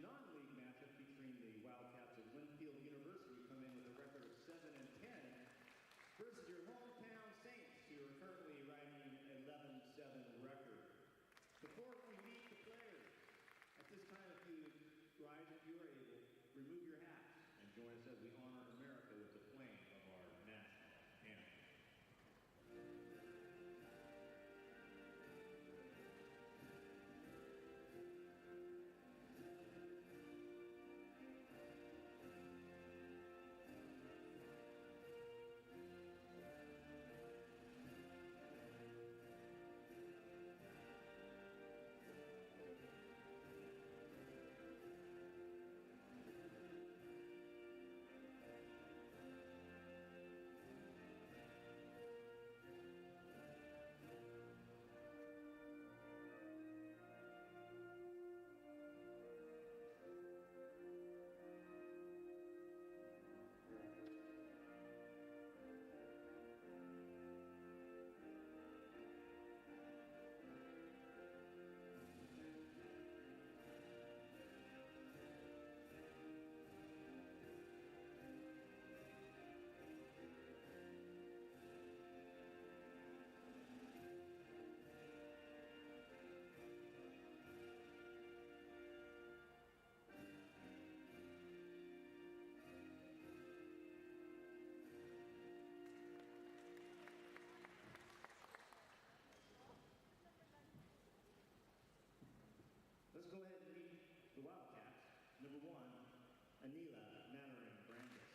non-league matchup featuring the Wildcats of Linfield University come in with a record of 7-10 versus your hometown Saints, who are currently riding an 11-7 record. Before we meet the players, at this time, if you rise if you are able, remove your hats and join us as we honor America with the playing of our national anthem. Let's go ahead and meet the Wildcats. Number 1, Anila Mannering Brandis.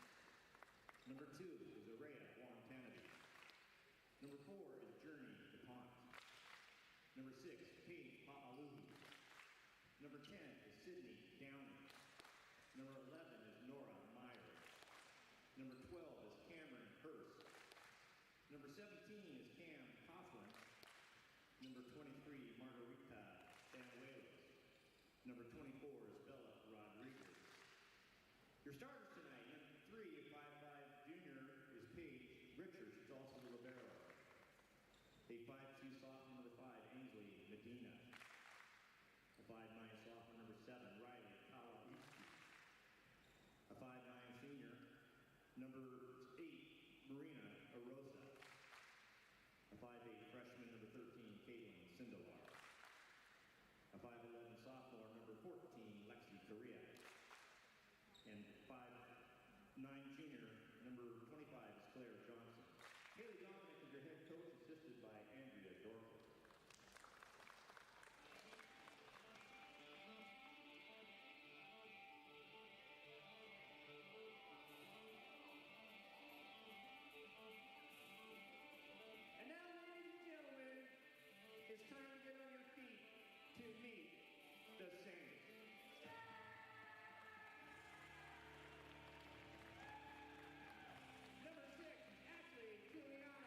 Number 2 is Araya Warren Kennedy. Number 4 is Journey DuPont. Number 6, Paige Pa'aluhi. Number 10 is Sydney Downey. Number 11 is Nora Meyer. Number 12 is Cameron Hurst. Number 17 is Cam Coughlin. Number 23, Margarita Samuelos. Number 24 is Bella Rodriguez. Your starters tonight, number 3, 5'5" junior, is Paige Richards. She's also the libero. A 5'2" sophomore, number 5, Ainsley Medina. A 5'9" sophomore, number 7, Riley Kawaichi. A 5'9" senior, number 8, Marina Arosa. A 5'8" freshman, number 13, Caitlin Sindelar. A 5'11" sophomore, number 14, Lexi Correa. And 5'9" junior, number 25 is Claire Johnson. Haley Dominic is your head coach, assisted by Andrea Dorfman. And now, ladies and gentlemen, it's time to get on your feet to meet the Saints. Number 6, Ashley Giuliano.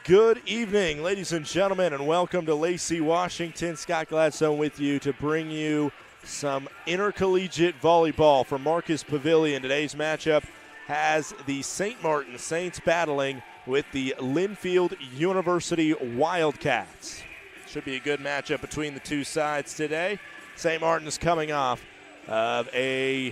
Good evening, ladies and gentlemen, and welcome to Lacey, Washington. Scott Gladstone with you to bring you some intercollegiate volleyball from Marcus Pavilion. Today's matchup has the St. Martin Saints battling with the Linfield University Wildcats. Should be a good matchup between the two sides today. St. Martin's coming off of a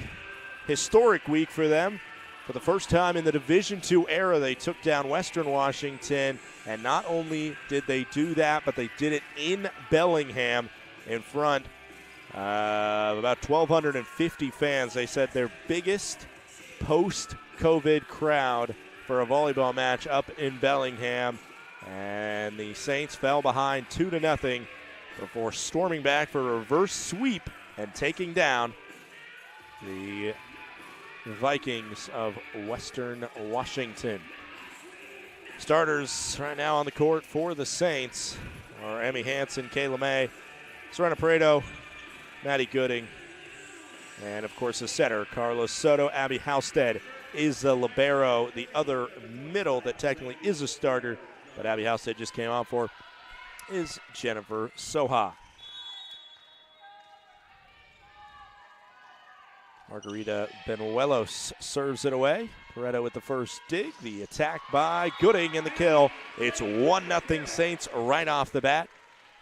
historic week for them. For the first time in the Division II era, they took down Western Washington, and not only did they do that, but they did it in Bellingham in front of about 1,250 fans. They said their biggest post-COVID crowd for a volleyball match up in Bellingham, and the Saints fell behind 2-0 before storming back for a reverse sweep and taking down the Vikings of Western Washington. Starters right now on the court for the Saints are Emmy Hansen, Kayla May, Serena Pareto, Maddie Gooding, and of course the setter, Carlos Soto. Abby Halstead is the libero, the other middle that technically is a starter, but Abby Halstead just came on for, is Jennifer Soha. Margarita Benuelos serves it away. Pareto with the first dig. The attack by Gooding and the kill. It's 1-0 Saints right off the bat.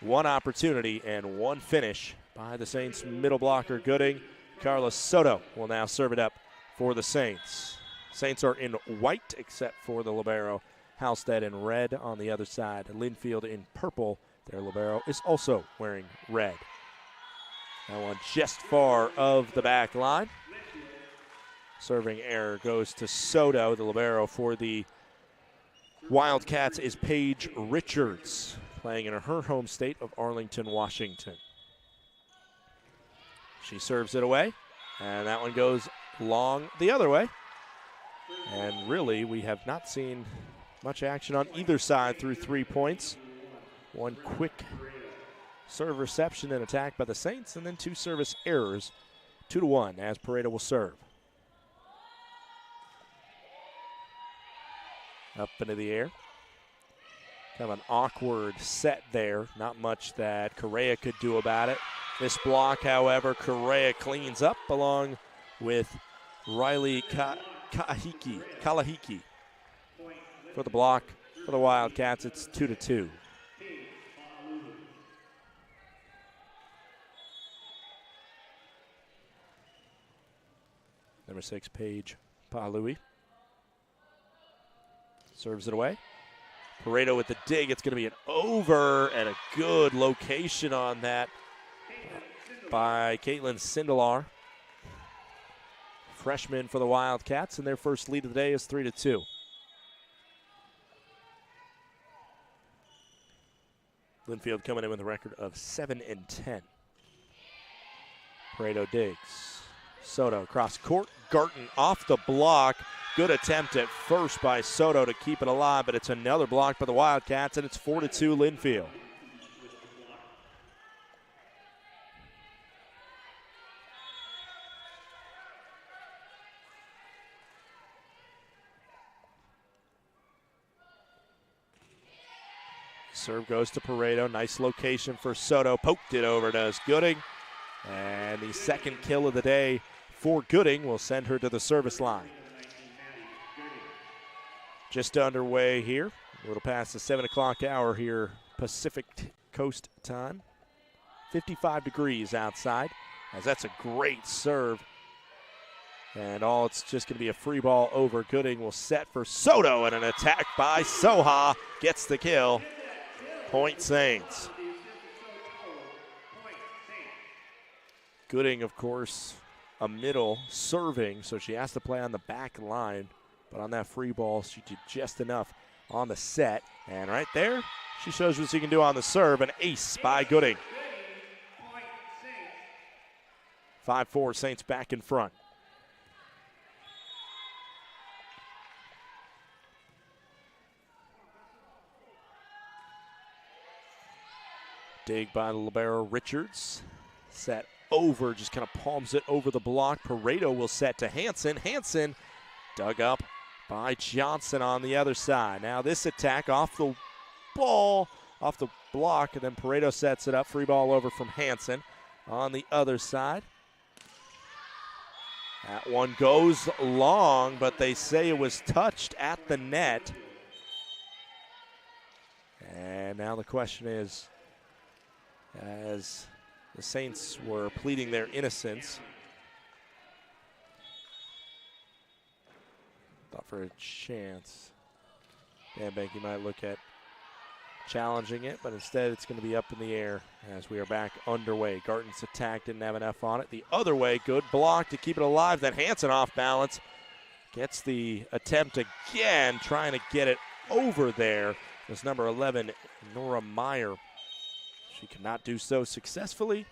One opportunity and one finish by the Saints middle blocker Gooding. Carlos Soto will now serve it up for the Saints. Saints are in white except for the libero. Halstead in red on the other side. Linfield in purple. Their libero is also wearing red. That one just far of the back line. Serving error goes to Soto. The libero for the Wildcats is Paige Richards, playing in her home state of Arlington, Washington. She serves it away, and that one goes long the other way. And really, we have not seen much action on either side through 3 points. One quick serve reception and attack by the Saints, and then two service errors. 2-1 as Pareto will serve. Up into the air. Kind of an awkward set there. Not much that Correa could do about it. This block, however, Correa cleans up along with Riley Kalahiki. For the block for the Wildcats, it's 2-2. Number 6, Paige Palui. Serves it away. Pareto with the dig. It's going to be an over, and a good location on that by Caitlin Sindelar. Freshman for the Wildcats, and their first lead of the day is 3-2. Linfield coming in with a record of 7-10. Pareto digs. Soto across court. Garten off the block. Good attempt at first by Soto to keep it alive, but it's another block by the Wildcats, and it's 4-2 Linfield. Serve goes to Pareto. Nice location for Soto. Poked it over, does Gooding. And the second kill of the day for Gooding will send her to the service line. Just underway here. A little past the 7 o'clock hour here, Pacific Coast time. 55 degrees outside, as that's a great serve. And it's just going to be a free ball over. Gooding will set for Soto, and an attack by Soha gets the kill. Point Saints. Gooding, of course, a middle serving, so she has to play on the back line. But on that free ball, she did just enough on the set. And right there, she shows what she can do on the serve. An ace by Gooding. 5-4, Saints back in front. Dig by the libero Richards. Set over, just kind of palms it over the block. Pareto will set to Hansen. Hansen dug up by Johnson on the other side. Now this attack off the ball off the block, and then Pareto sets it up. Free ball over from Hansen on the other side. That one goes long, but they say it was touched at the net. And now the question is, as the Saints were pleading their innocence, thought for a chance, Dan Banky might look at challenging it, but instead it's going to be up in the air as we are back underway. Garton's attack didn't have enough on it. The other way, good block to keep it alive. Then Hansen off balance. Gets the attempt again, trying to get it over there. It's number 11, Nora Meyer. She cannot do so successfully.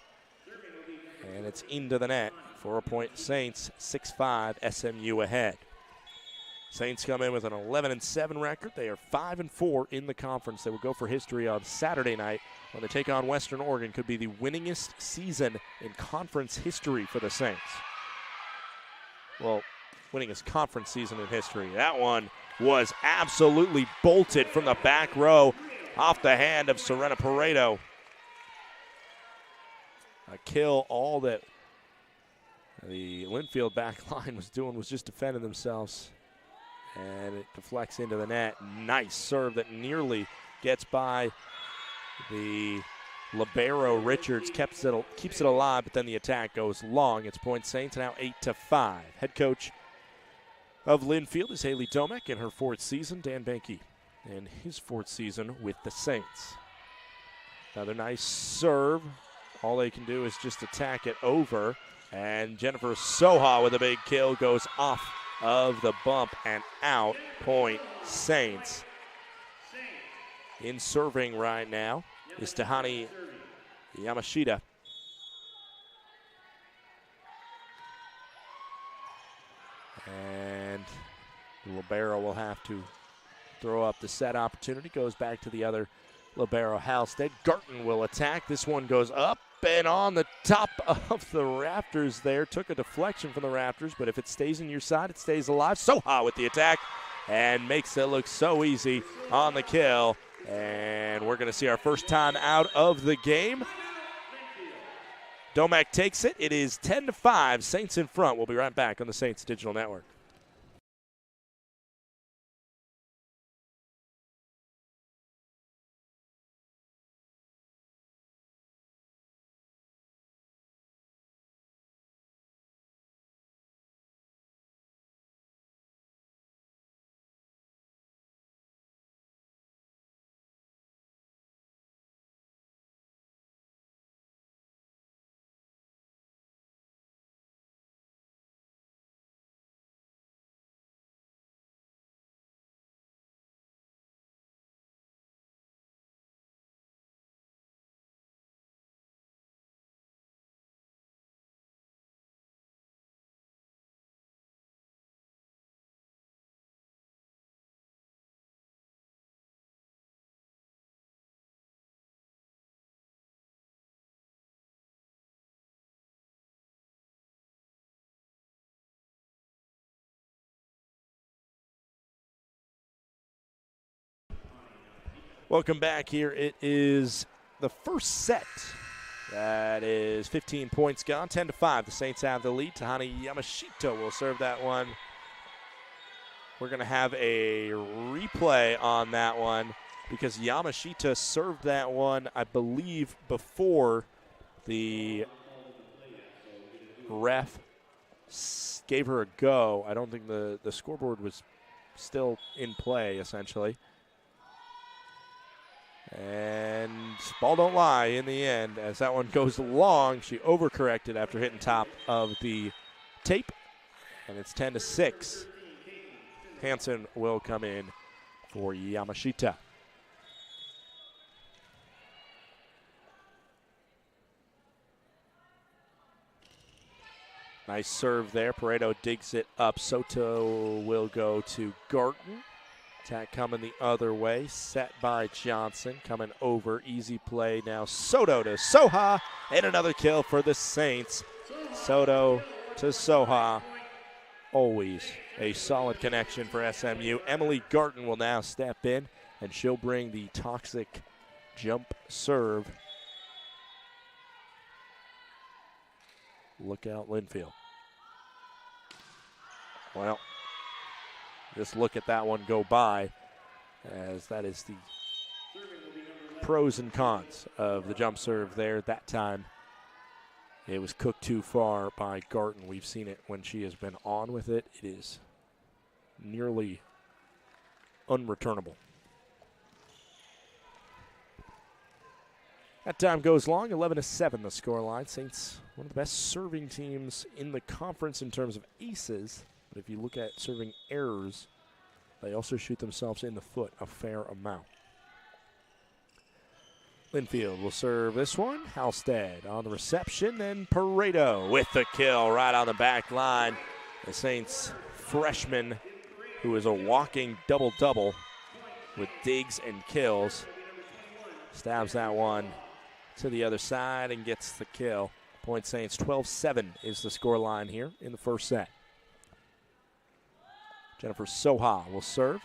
And it's into the net. 4-point Saints, 6-5, SMU ahead. Saints come in with an 11-7 record. They are 5-4 in the conference. They will go for history on Saturday night when they take on Western Oregon. Could be the winningest season in conference history for the Saints. Well, winningest conference season in history. That one was absolutely bolted from the back row off the hand of Serena Pareto. A kill. All that the Linfield back line was doing was just defending themselves. And it deflects into the net. Nice serve that nearly gets by the libero Richards. Keeps it alive, but then the attack goes long. It's Point Saints now 8-5. Head coach of Linfield is Haley Domek in her 4th season. Dan Banky in his 4th season with the Saints. Another nice serve. All they can do is just attack it over. And Jennifer Soha with a big kill goes off of the bump and out. Point Saints. In serving right now is Tahani Yamashita. And the libero will have to throw up the set opportunity. Goes back to the other libero, Halstead. Garton will attack. This one goes up and on the top of the rafters there. Took a deflection from the rafters, but if it stays in your side, it stays alive. Soha with the attack and makes it look so easy on the kill. And we're going to see our first time out of the game. Domek takes it. It is 10-5. Saints in front. We'll be right back on the Saints Digital Network. Welcome back here. It is the first set. That is 15 points gone, 10-5. The Saints have the lead. Tahani Yamashita will serve that one. We're going to have a replay on that one because Yamashita served that one, I believe, before the ref gave her a go. I don't think the scoreboard was still in play, essentially. And ball don't lie in the end as that one goes long. She overcorrected after hitting top of the tape. And it's 10-6. Hansen will come in for Yamashita. Nice serve there. Pareto digs it up. Soto will go to Garton. Attack coming the other way. Set by Johnson. Coming over. Easy play now. Soto to Soha. And another kill for the Saints. Soto to Soha. Always a solid connection for SMU. Emily Garton will now step in and she'll bring the toxic jump serve. Look out, Linfield. Well, just look at that one go by, as that is the pros and cons of the jump serve there. That time it was cooked too far by Garton. We've seen it when she has been on with it. It is nearly unreturnable. That time goes long, 11-7 the scoreline. Saints, one of the best serving teams in the conference in terms of aces. But if you look at serving errors, they also shoot themselves in the foot a fair amount. Linfield will serve this one. Halstead on the reception, then Pareto with the kill right on the back line. The Saints freshman, who is a walking double-double with digs and kills, stabs that one to the other side and gets the kill. Point Saints 12-7 is the score line here in the first set. Jennifer Soha will serve.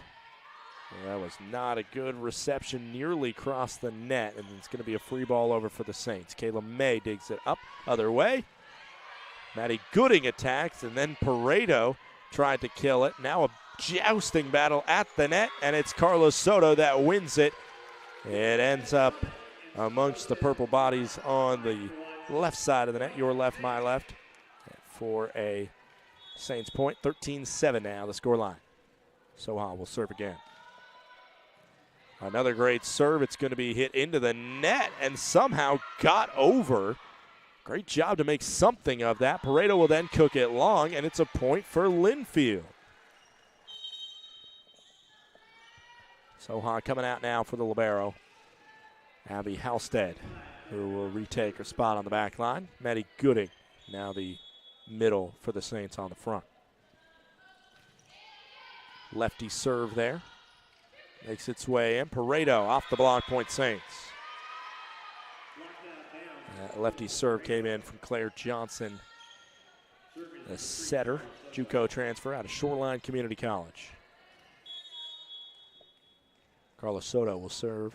That was not a good reception, nearly crossed the net, and it's going to be a free ball over for the Saints. Kayla May digs it up, other way. Maddie Gooding attacks, and then Pareto tried to kill it. Now a jousting battle at the net, and it's Carlos Soto that wins it. It ends up amongst the purple bodies on the left side of the net, your left, my left, for a Saints point. 13-7 now, the scoreline. Soha will serve again. Another great serve. It's going to be hit into the net and somehow got over. Great job to make something of that. Pareto will then cook it long, and it's a point for Linfield. Soha coming out now for the libero. Abby Halstead, who will retake her spot on the back line. Maddie Gooding, now the middle for the Saints on the front. Lefty serve there. Makes its way in. Pareto off the block, point Saints. Lefty serve came in from Claire Johnson, the setter, JUCO transfer out of Shoreline Community College. Carlos Soto will serve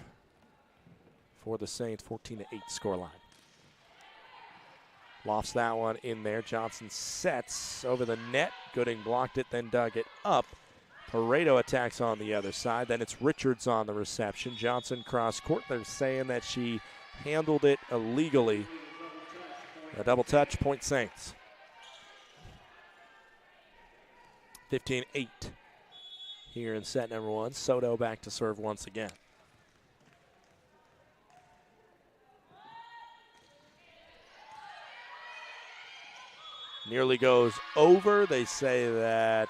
for the Saints, 14-8 scoreline. Lofts that one in there. Johnson sets over the net. Gooding blocked it, then dug it up. Pareto attacks on the other side. Then it's Richards on the reception. Johnson cross court. They're saying that she handled it illegally. A double touch, point Saints. 15-8 here in set number one. Soto back to serve once again. Nearly goes over. They say that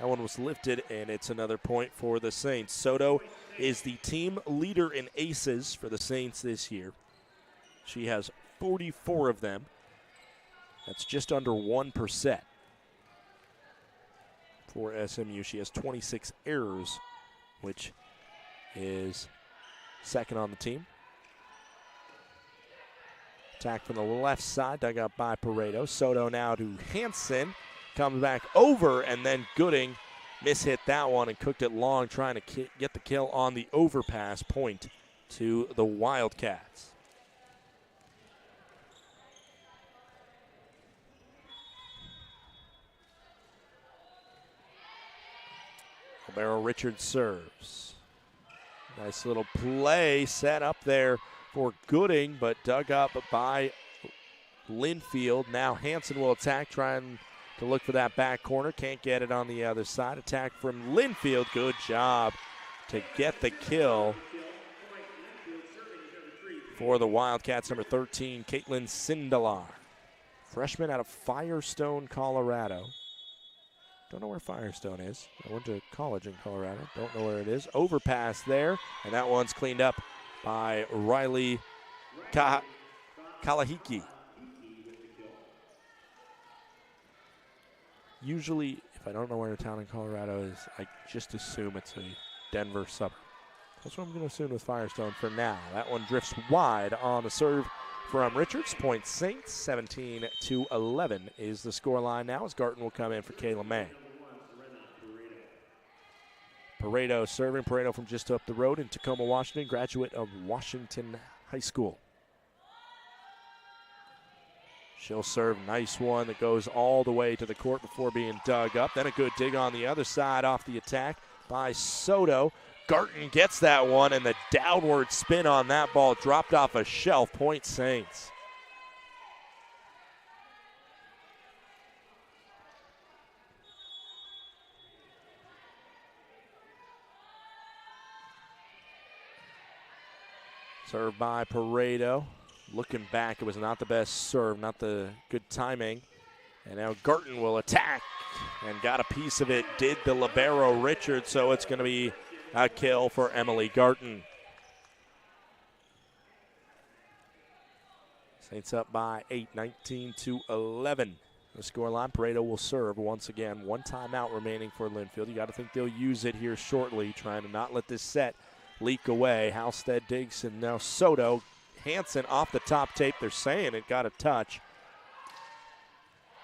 one was lifted, and it's another point for the Saints. Soto is the team leader in aces for the Saints this year. She has 44 of them. That's just under 1%. For SMU, she has 26 errors, which is second on the team. Attack from the left side, dug up by Pareto. Soto now to Hansen. Comes back over, and then Gooding mishit that one and cooked it long, trying to get the kill on the overpass. Point to the Wildcats. Albero Richards serves. Nice little play set up there for Gooding, but dug up by Linfield. Now Hansen will attack, trying to look for that back corner. Can't get it on the other side. Attack from Linfield. Good job to get the kill for the Wildcats. Number 13, Caitlin Sindelar. Freshman out of Firestone, Colorado. Don't know where Firestone is. I went to college in Colorado. Don't know where it is. Overpass there, and that one's cleaned up by Riley Kalahiki. Usually, if I don't know where a town in Colorado is, I just assume it's a Denver suburb. That's what I'm going to assume with Firestone for now. That one drifts wide on the serve from Richards. Point Saints, 17-11 is the scoreline now, as Garton will come in for Kayla May. Pareto serving. Pareto from just up the road in Tacoma, Washington, graduate of Washington High School. She'll serve. Nice one that goes all the way to the court before being dug up. Then a good dig on the other side off the attack by Soto. Garten gets that one, and the downward spin on that ball dropped off a shelf. Point Saints. Served by Pareto. Looking back, it was not the best serve, not the good timing. And now Garten will attack and got a piece of it. Did the libero Richard, so it's going to be a kill for Emily Garten. Saints up by 8, 19-11. The scoreline, Pareto will serve once again. One timeout remaining for Linfield. You got to think they'll use it here shortly, trying to not let this set leak away. Halstead digs, and now Soto. Hansen off the top tape. They're saying it got a touch.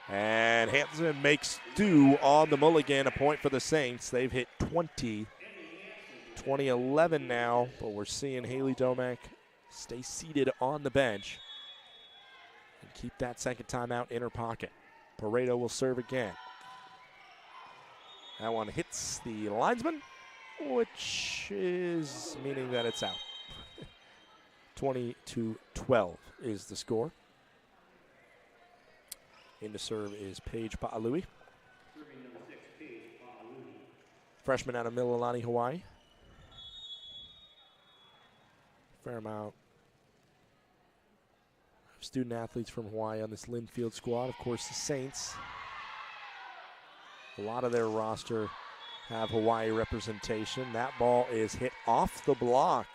And Hansen makes do on the mulligan, a point for the Saints. They've hit 20-11 now, but we're seeing Haley Domek stay seated on the bench and keep that second timeout in her pocket. Pareto will serve again. That one hits the linesman, which is meaning that it's out. 20-12 is the score. In to serve is Paige Pa'alui. Freshman out of Mililani, Hawaii. Fair amount of student athletes from Hawaii on this Linfield squad. Of course, the Saints. A lot of their roster have Hawaii representation. That ball is hit off the block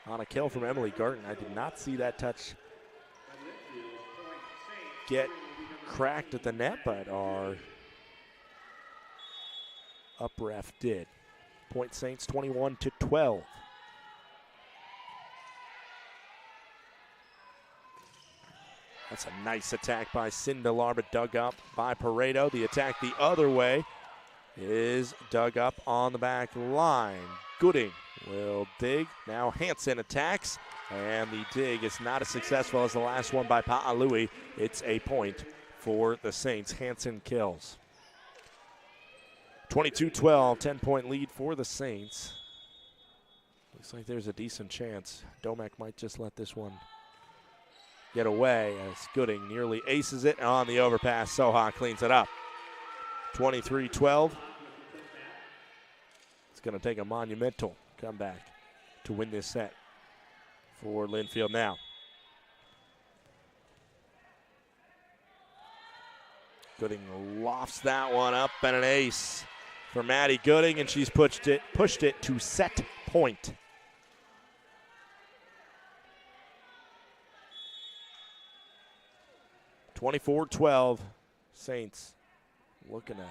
on a kill from Emily Garten. I did not see that touch get cracked at the net, but our up ref did. Point Saints 21-12. That's a nice attack by Sindelar, but dug up by Pareto. The attack the other way is dug up on the back line. Gooding will dig. Now Hansen attacks, and the dig is not as successful as the last one by Pa'alui. It's a point for the Saints. Hansen kills. 22-12, 10-point lead for the Saints. Looks like there's a decent chance Domek might just let this one get away as Gooding nearly aces it on the overpass. Soha cleans it up. 23-12. It's going to take a monumental comeback to win this set for Linfield now. Gooding lofts that one up, and an ace for Maddie Gooding, and she's pushed it to set point. (24-12). Saints looking to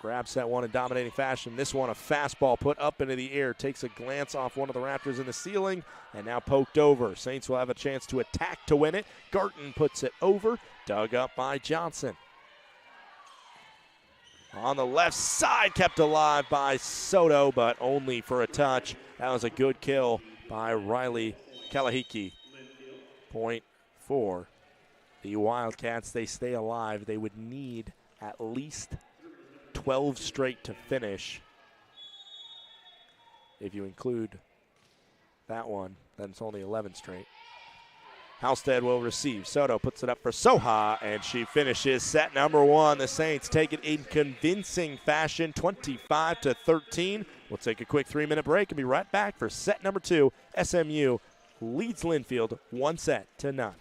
grab set one in dominating fashion. This one, a fastball put up into the air, takes a glance off one of the Raptors in the ceiling, and now poked over. Saints will have a chance to attack to win it. Garten puts it over, dug up by Johnson. On the left side, kept alive by Soto, but only for a touch. That was a good kill by Riley Kalahiki. Point for the Wildcats. They stay alive. They would need at least 12 straight to finish. If you include that one, then it's only 11 straight. Halstead will receive. Soto puts it up for Soha, and she finishes set number one. The Saints take it in convincing fashion, 25-13. We'll take a quick 3-minute break and be right back for set number two. SMU leads Linfield 1-0.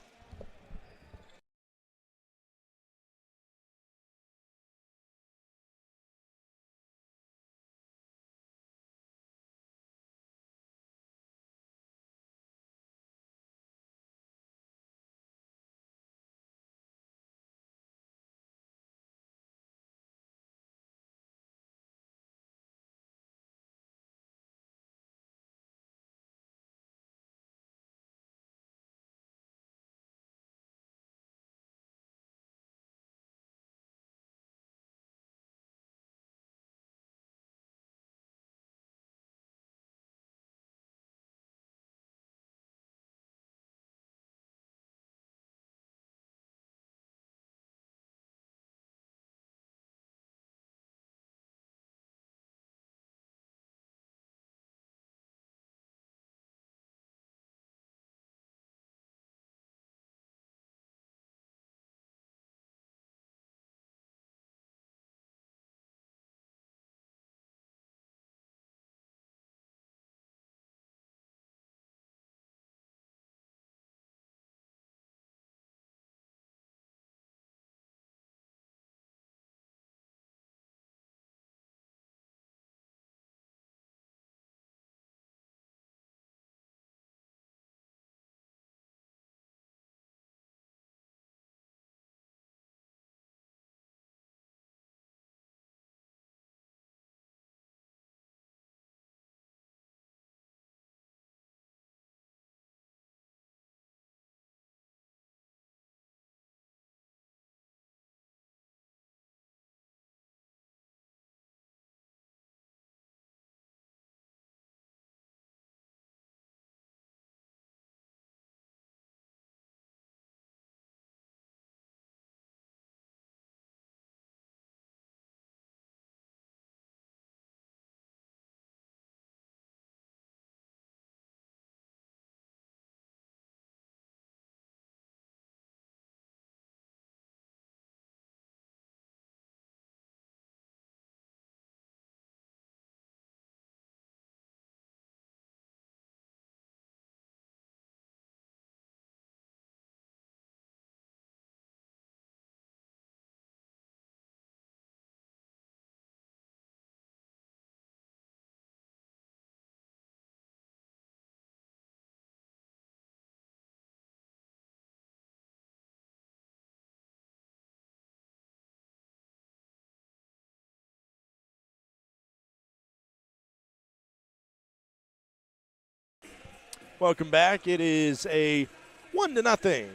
Welcome back. It is a 1-0,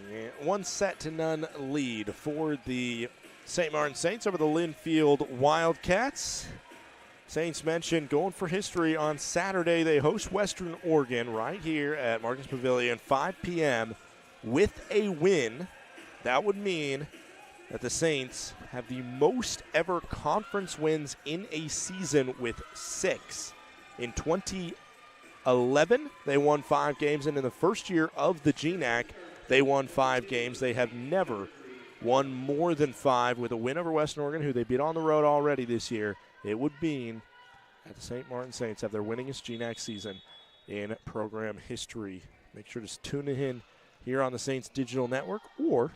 1-0 lead for the St. Martin Saints over the Linfield Wildcats. Saints mentioned going for history on Saturday. They host Western Oregon right here at Marcus Pavilion, 5 p.m. With a win, that would mean that the Saints have the most ever conference wins in a season with 6. In 2011, they won 5 games, and in the first year of the GNAC, they won 5 games. They have never won more than 5 with a win over Western Oregon, who they beat on the road already this year. It would mean that the St. Martin Saints have their winningest GNAC season in program history. Make sure to tune in here on the Saints Digital Network or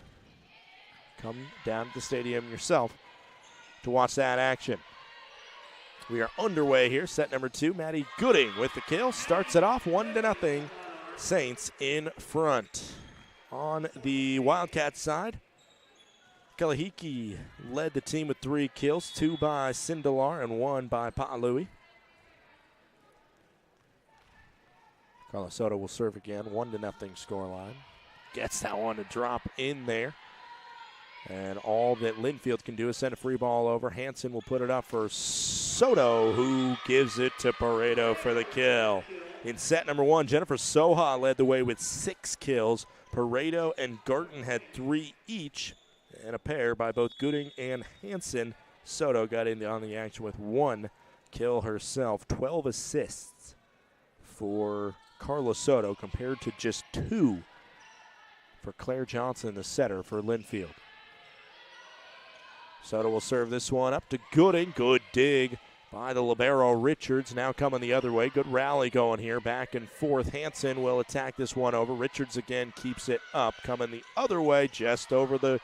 come down to the stadium yourself to watch that action. We are underway here. Set number 2, Maddie Gooding with the kill. Starts it off 1-0. Saints in front. On the Wildcats side, Kalahiki led the team with 3 kills, 2 by Sindelar and 1 by Pa'alui. Carlos Soto will serve again, 1-0 scoreline. Gets that one to drop in there. And all that Linfield can do is send a free ball over. Hansen will put it up for Soto, who gives it to Pareto for the kill. In set number 1, Jennifer Soha led the way with 6 kills. Pareto and Garten had 3 each, and a pair by both Gooding and Hansen. Soto got in on the action with 1 kill herself. 12 assists for Carla Soto compared to just 2 for Claire Johnson, the setter for Linfield. Soto will serve this one up to Gooding. Good dig by the libero Richards. Now coming the other way. Good rally going here. Back and forth. Hansen will attack this one over. Richards again keeps it up. Coming the other way, just over the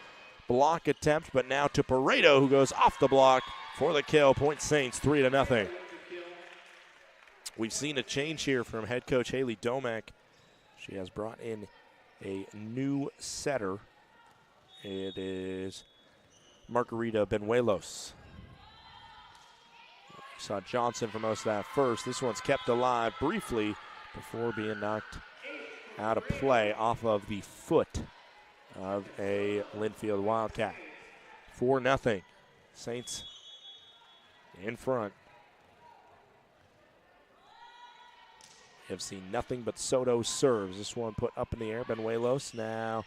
block attempt, but now to Pareto, who goes off the block for the kill. Point Saints 3-0. We've seen a change here from head coach Haley Domek. She has brought in a new setter. It is Margarita Benuelos. Saw Johnson for most of that first. This one's kept alive briefly before being knocked out of play off of the foot of a Linfield Wildcat. 4-0. Saints in front. Have seen nothing but Soto serves. This one put up in the air. Benuelos now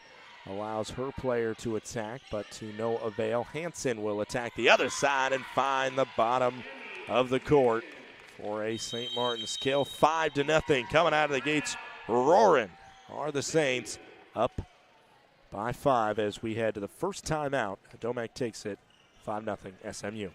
allows her player to attack, but to no avail. Hansen will attack the other side and find the bottom of the court for a St. Martin's kill. 5-0. Coming out of the gates, roaring are the Saints, up by 5 as we head to the first timeout. Domek takes it, 5-0 SMU.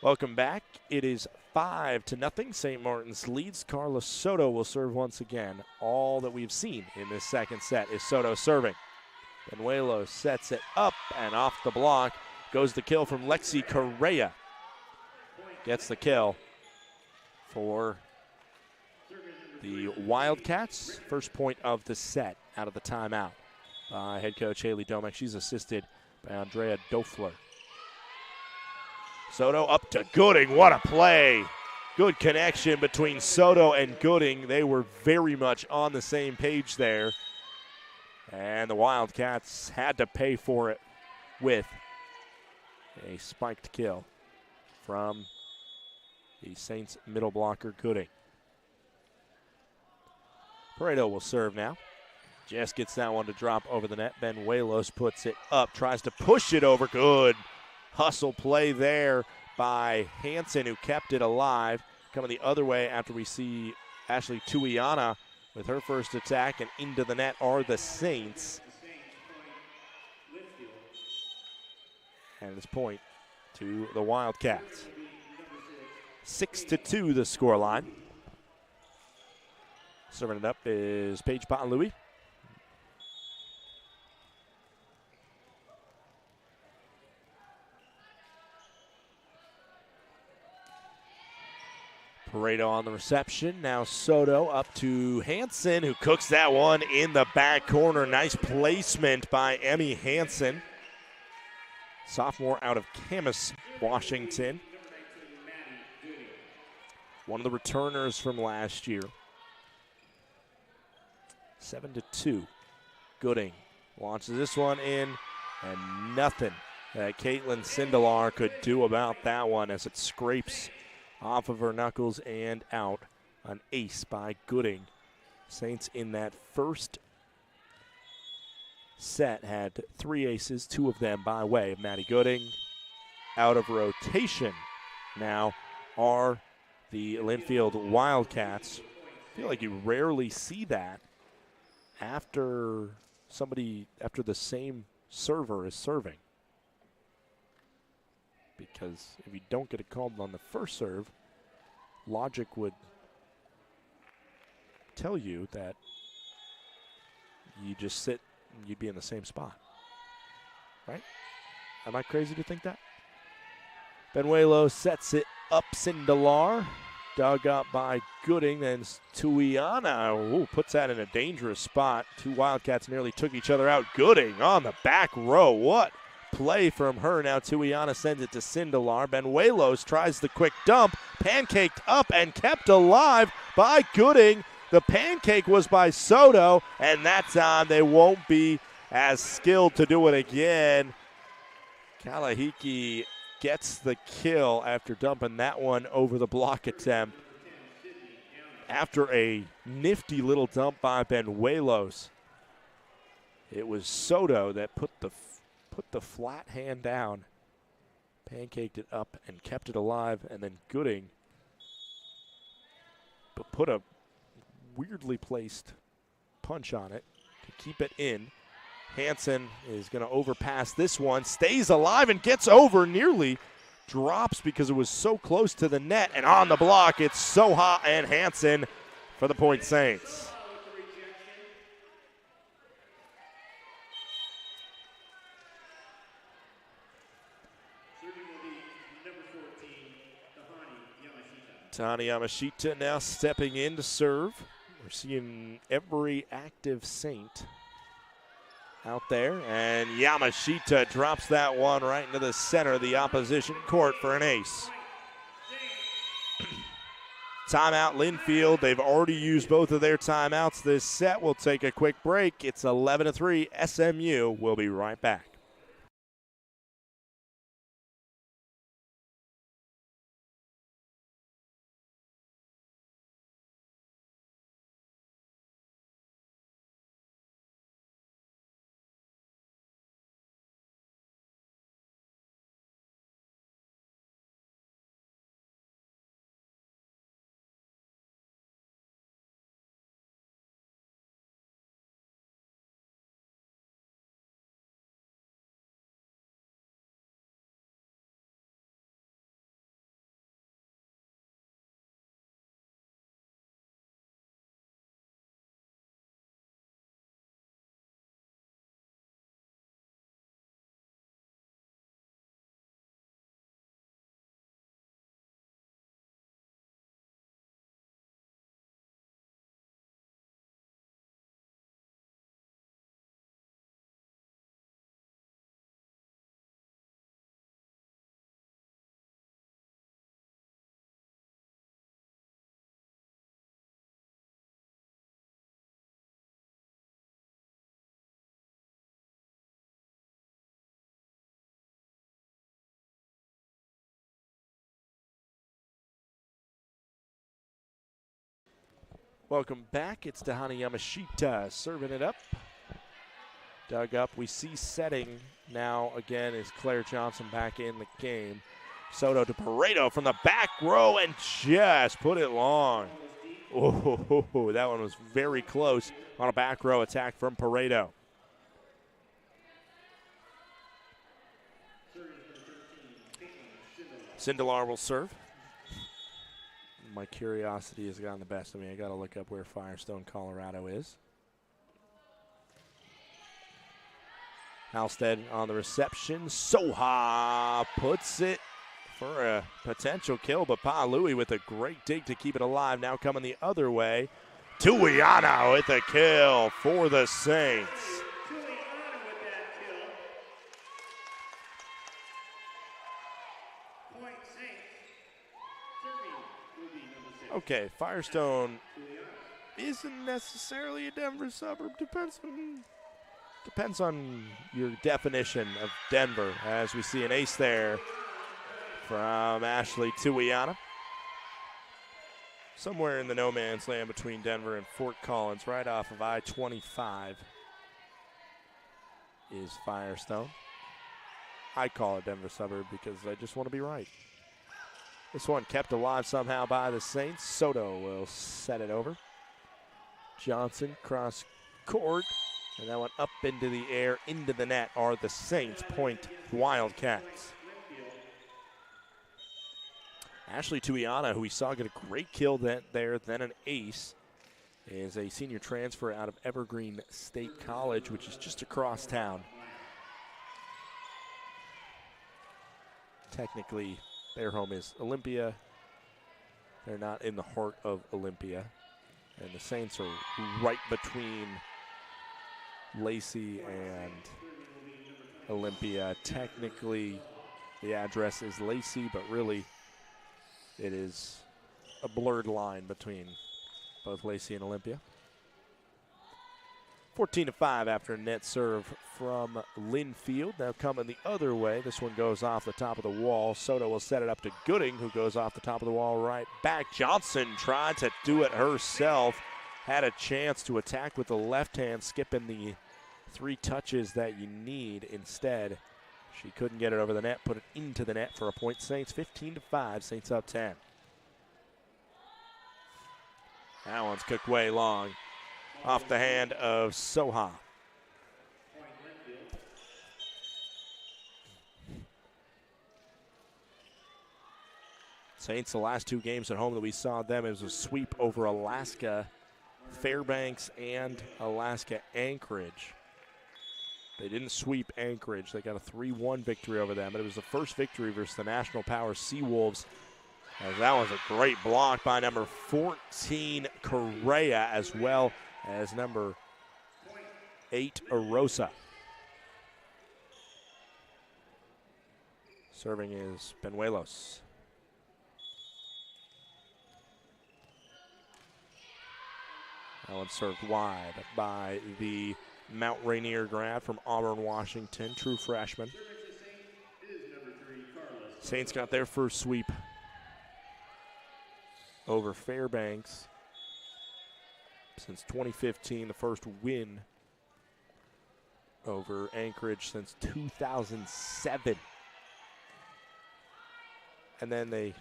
Welcome back. It is 5-0. St. Martin's leads. Carlos Soto will serve once again. All that we've seen in this second set is Soto serving. Benuelos sets it up and off the block goes the kill from Lexi Correa. Gets the kill for the Wildcats. First point of the set out of the timeout by head coach Haley Domek. She's assisted by Andrea Dofler. Soto up to Gooding. What a play good connection between Soto and Gooding. They were very much on the same page there. And the Wildcats had to pay for it with a spiked kill from the Saints middle blocker, Gooding. Pareto will serve now. Jess gets that one to drop over the net. Benuelos puts it up, tries to push it over. Good hustle play there by Hansen, who kept it alive. Coming the other way after we see Ashley Tuiana with her first attack, and into the net are the Saints. And it's point to the Wildcats. 6-2 the scoreline. Serving it up is Paige Potton-Louis. Pareto on the reception. Now Soto up to Hansen, who cooks that one in the back corner. Nice placement by Emmy Hansen. Sophomore out of Camas, Washington. One of the returners from last year. 7-2. Gooding launches this one in, and nothing that Caitlin Sindelar could do about that one as it scrapes off of her knuckles and out. An ace by Gooding. Saints in that first set had 3 aces, 2 of them by way of Maddie Gooding. Out of rotation now are the Linfield Wildcats. I feel like you rarely see that after the same server is serving. Because if you don't get it called on the first serve, logic would tell you that you just sit and you'd be in the same spot. Right? Am I crazy to think that? Benuelos sets it up. Sindelar dug up by Gooding. Then Tuiana puts that in a dangerous spot. 2 Wildcats nearly took each other out. Gooding on the back row. What play from her. Now Tuiana sends it to Sindelar. Benuelos tries the quick dump. Pancaked up and kept alive by Gooding. The pancake was by Soto, and that time they won't be as skilled to do it again. Kalahiki gets the kill after dumping that one over the block attempt. After a nifty little dump by Benuelos, it was Soto that put the flat hand down, pancaked it up and kept it alive, and then Gooding put a weirdly placed punch on it to keep it in. Hansen is going to overpass this one, stays alive and gets over, nearly drops because it was so close to the net, and on the block it's Soha and Hansen for the Point Saints. Tani Yamashita now stepping in to serve. We're seeing every active Saint out there, and Yamashita drops that one right into the center of the opposition court for an ace. Timeout Linfield. They've already used both of their timeouts this set. We'll take a quick break. It's 11-3. SMU. We'll be right back. Welcome back. It's Tahani Yamashita serving it up. Dug up. We see setting now again is Claire Johnson back in the game. Soto to Pareto from the back row and just put it long. Oh, that one was very close on a back row attack from Pareto. Sindelar will serve. My curiosity has gotten the best of me. I got to look up where Firestone, Colorado is. Halstead on the reception. Soha puts it for a potential kill, but Pa Louie with a great dig to keep it alive. Now coming the other way. Tuiana with a kill for the Saints. Okay, Firestone isn't necessarily a Denver suburb. Depends on your definition of Denver, as we see an ace there from Ashley Tuiana. Somewhere in the no man's land between Denver and Fort Collins, right off of I-25, is Firestone. I call it Denver suburb because I just want to be right. This one kept alive somehow by the Saints. Soto will set it over. Johnson cross court, and that one up into the air, into the net are the Saints point Wildcats. Ashley Tuiana, who we saw get a great kill then an ace, is a senior transfer out of Evergreen State College, which is just across town. Technically, their home is Olympia. They're not in the heart of Olympia. And the Saints are right between Lacey and Olympia. Technically, the address is Lacey, but really it is a blurred line between both Lacey and Olympia. 14-5 after a net serve from Linfield. Now coming the other way. This one goes off the top of the wall. Soto will set it up to Gooding, who goes off the top of the wall right back. Johnson tried to do it herself. Had a chance to attack with the left hand, skipping the 3 touches that you need. Instead, she couldn't get it over the net, put it into the net for a point. Saints 15-5, Saints up 10. That one's cooked way long. Off the hand of Soha. Saints, the last 2 games at home that we saw them, it was a sweep over Alaska Fairbanks and Alaska Anchorage. They didn't sweep Anchorage. They got a 3-1 victory over them, but it was the first victory versus the National Power Seawolves. As that was a great block by number 14, Correa, as well as number 8, Arosa. Serving is Benuelos. That one served wide by the Mount Rainier grad from Auburn, Washington, true freshman. Saints got their first sweep over Fairbanks since 2015, the first win over Anchorage since 2007. And then they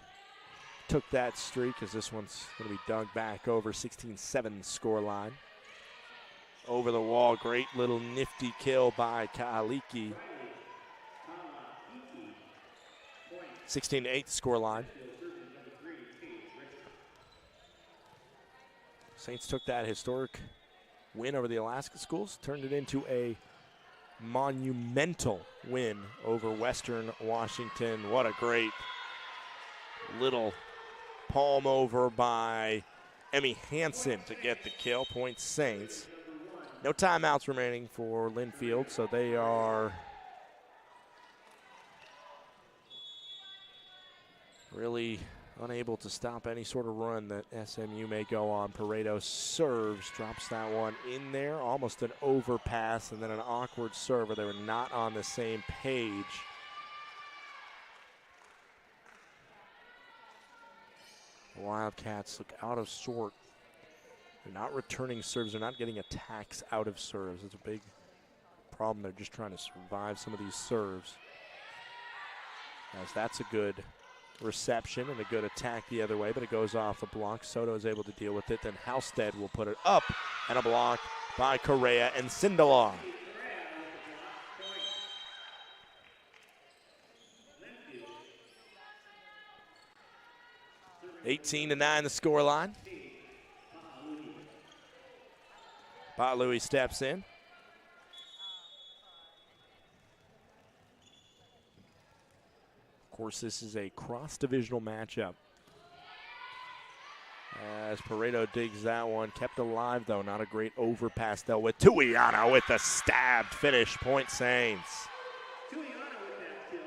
took that streak, as this one's going to be dug back over 16-7 scoreline. Over the wall, great little nifty kill by Ka'aliki. 16-8 scoreline. Saints took that historic win over the Alaska schools, turned it into a monumental win over Western Washington. What a great little palm over by Emmy Hansen to get the kill. Point Saints. No timeouts remaining for Linfield, so they are really unable to stop any sort of run that SMU may go on. Pareto serves, drops that one in there. Almost an overpass and then an awkward serve. They were not on the same page. The Wildcats look out of sort They're not returning serves. They're not getting attacks out of serves. It's a big problem. They're just trying to survive some of these serves. As that's a good reception and a good attack the other way, but it goes off the block. Soto is able to deal with it. Then Halstead will put it up, and a block by Correa and Sindelar. 18-9 the scoreline. Louis steps in. Of course, this is a cross-divisional matchup. As Pareto digs that one. Kept alive, though. Not a great overpass, though, with Tuiana with the stabbed finish. Point Saints. Tuiana with that kill.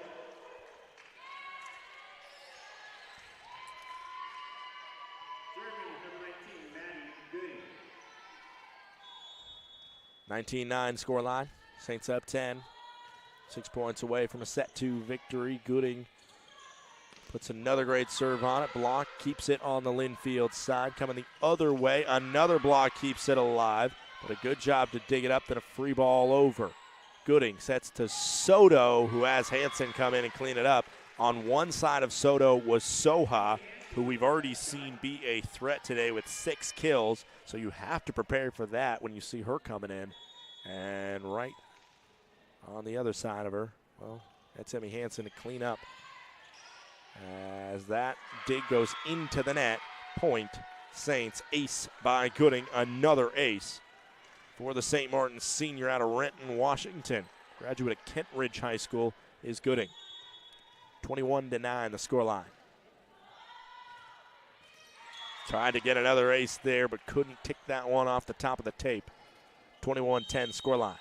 19-9 scoreline. Saints up 10. 6 points away from a set 2 victory. Gooding puts another great serve on it. Block keeps it on the Linfield side. Coming the other way. Another block keeps it alive. But a good job to dig it up. Then a free ball over. Gooding sets to Soto, who has Hansen come in and clean it up. On one side of Soto was Soha, who we've already seen be a threat today with 6 kills. So you have to prepare for that when you see her coming in. And right on the other side of her, well, that's Emmy Hansen to clean up. As that dig goes into the net, point Saints, ace by Gooding, another ace for the St. Martin senior out of Renton, Washington. Graduate of Kent Ridge High School is Gooding. 21-9 the scoreline. Tried to get another ace there, but couldn't tick that one off the top of the tape. 21-10 scoreline.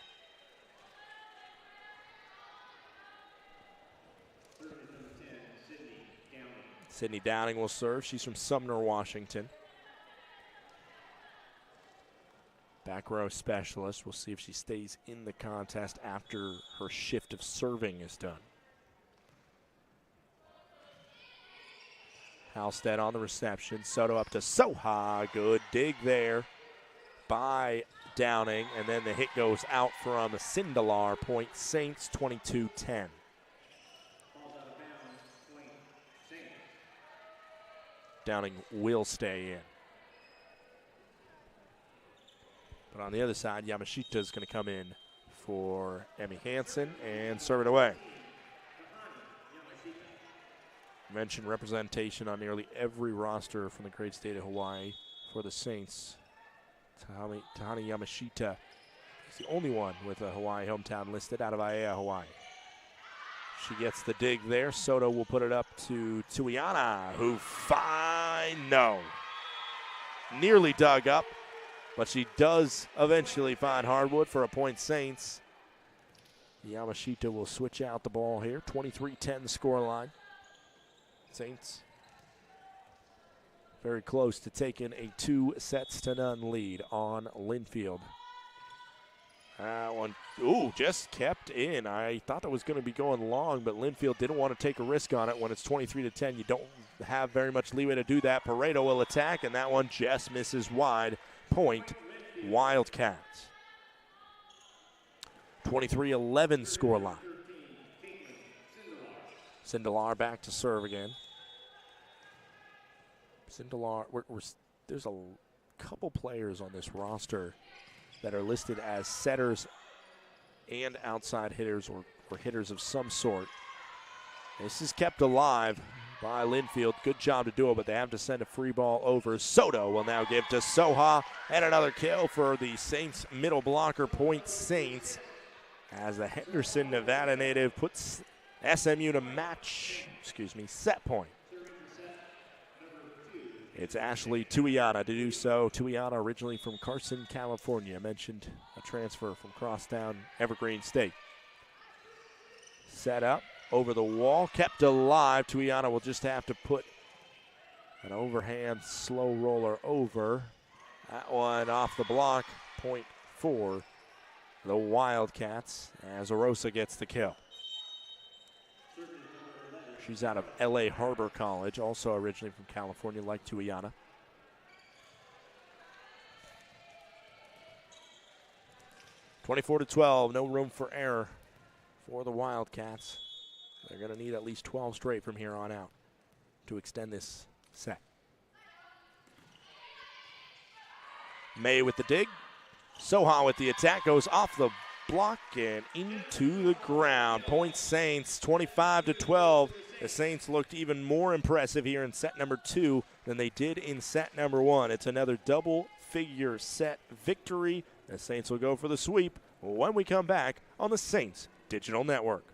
Sydney Downing will serve. She's from Sumner, Washington. Back row specialist. We'll see if she stays in the contest after her shift of serving is done. Halstead on the reception. Soto up to Soha. Good dig there by Downing. And then the hit goes out from Sindelar. Point Saints, 22-10. Downing will stay in. But on the other side, Yamashita is going to come in for Emmy Hansen and serve it away. Mentioned representation on nearly every roster from the great state of Hawaii for the Saints. Tahani Yamashita is the only one with a Hawaii hometown listed out of Aiea, Hawaii. She gets the dig there. Soto will put it up to Tuiana, who nearly dug up, but she does eventually find hardwood for a point Saints. Yamashita will switch out the ball here. 23-10 scoreline. Saints very close to taking a 2-0 lead on Linfield. That one, just kept in. I thought that was going to be going long, but Linfield didn't want to take a risk on it. When it's 23-10, you don't have very much leeway to do that. Pareto will attack, and that one just misses wide. Point, Wildcats. 23-11 scoreline. Sindelar back to serve again. Sindelar, there's a couple players on this roster that are listed as setters and outside hitters or hitters of some sort. This is kept alive by Linfield. Good job to do it, but they have to send a free ball over. Soto will now give to Soha, and another kill for the Saints middle blocker. Point Saints, as the Henderson, Nevada native puts SMU to set point. It's Ashley Tuiana to do so. Tuiana originally from Carson, California. Mentioned a transfer from crosstown Evergreen State. Set up over the wall, kept alive. Tuiana will just have to put an overhand slow roller over. That one off the block. Point for the Wildcats as Orosa gets the kill. She's out of L.A. Harbor College, also originally from California, like Tuiana. 24-12, no room for error for the Wildcats. They're going to need at least 12 straight from here on out to extend this set. May with the dig. Soha with the attack, goes off the block and into the ground. Point Saints, 25-12. The Saints looked even more impressive here in set number 2 than they did in set number 1. It's another double-figure set victory. The Saints will go for the sweep when we come back on the Saints Digital Network.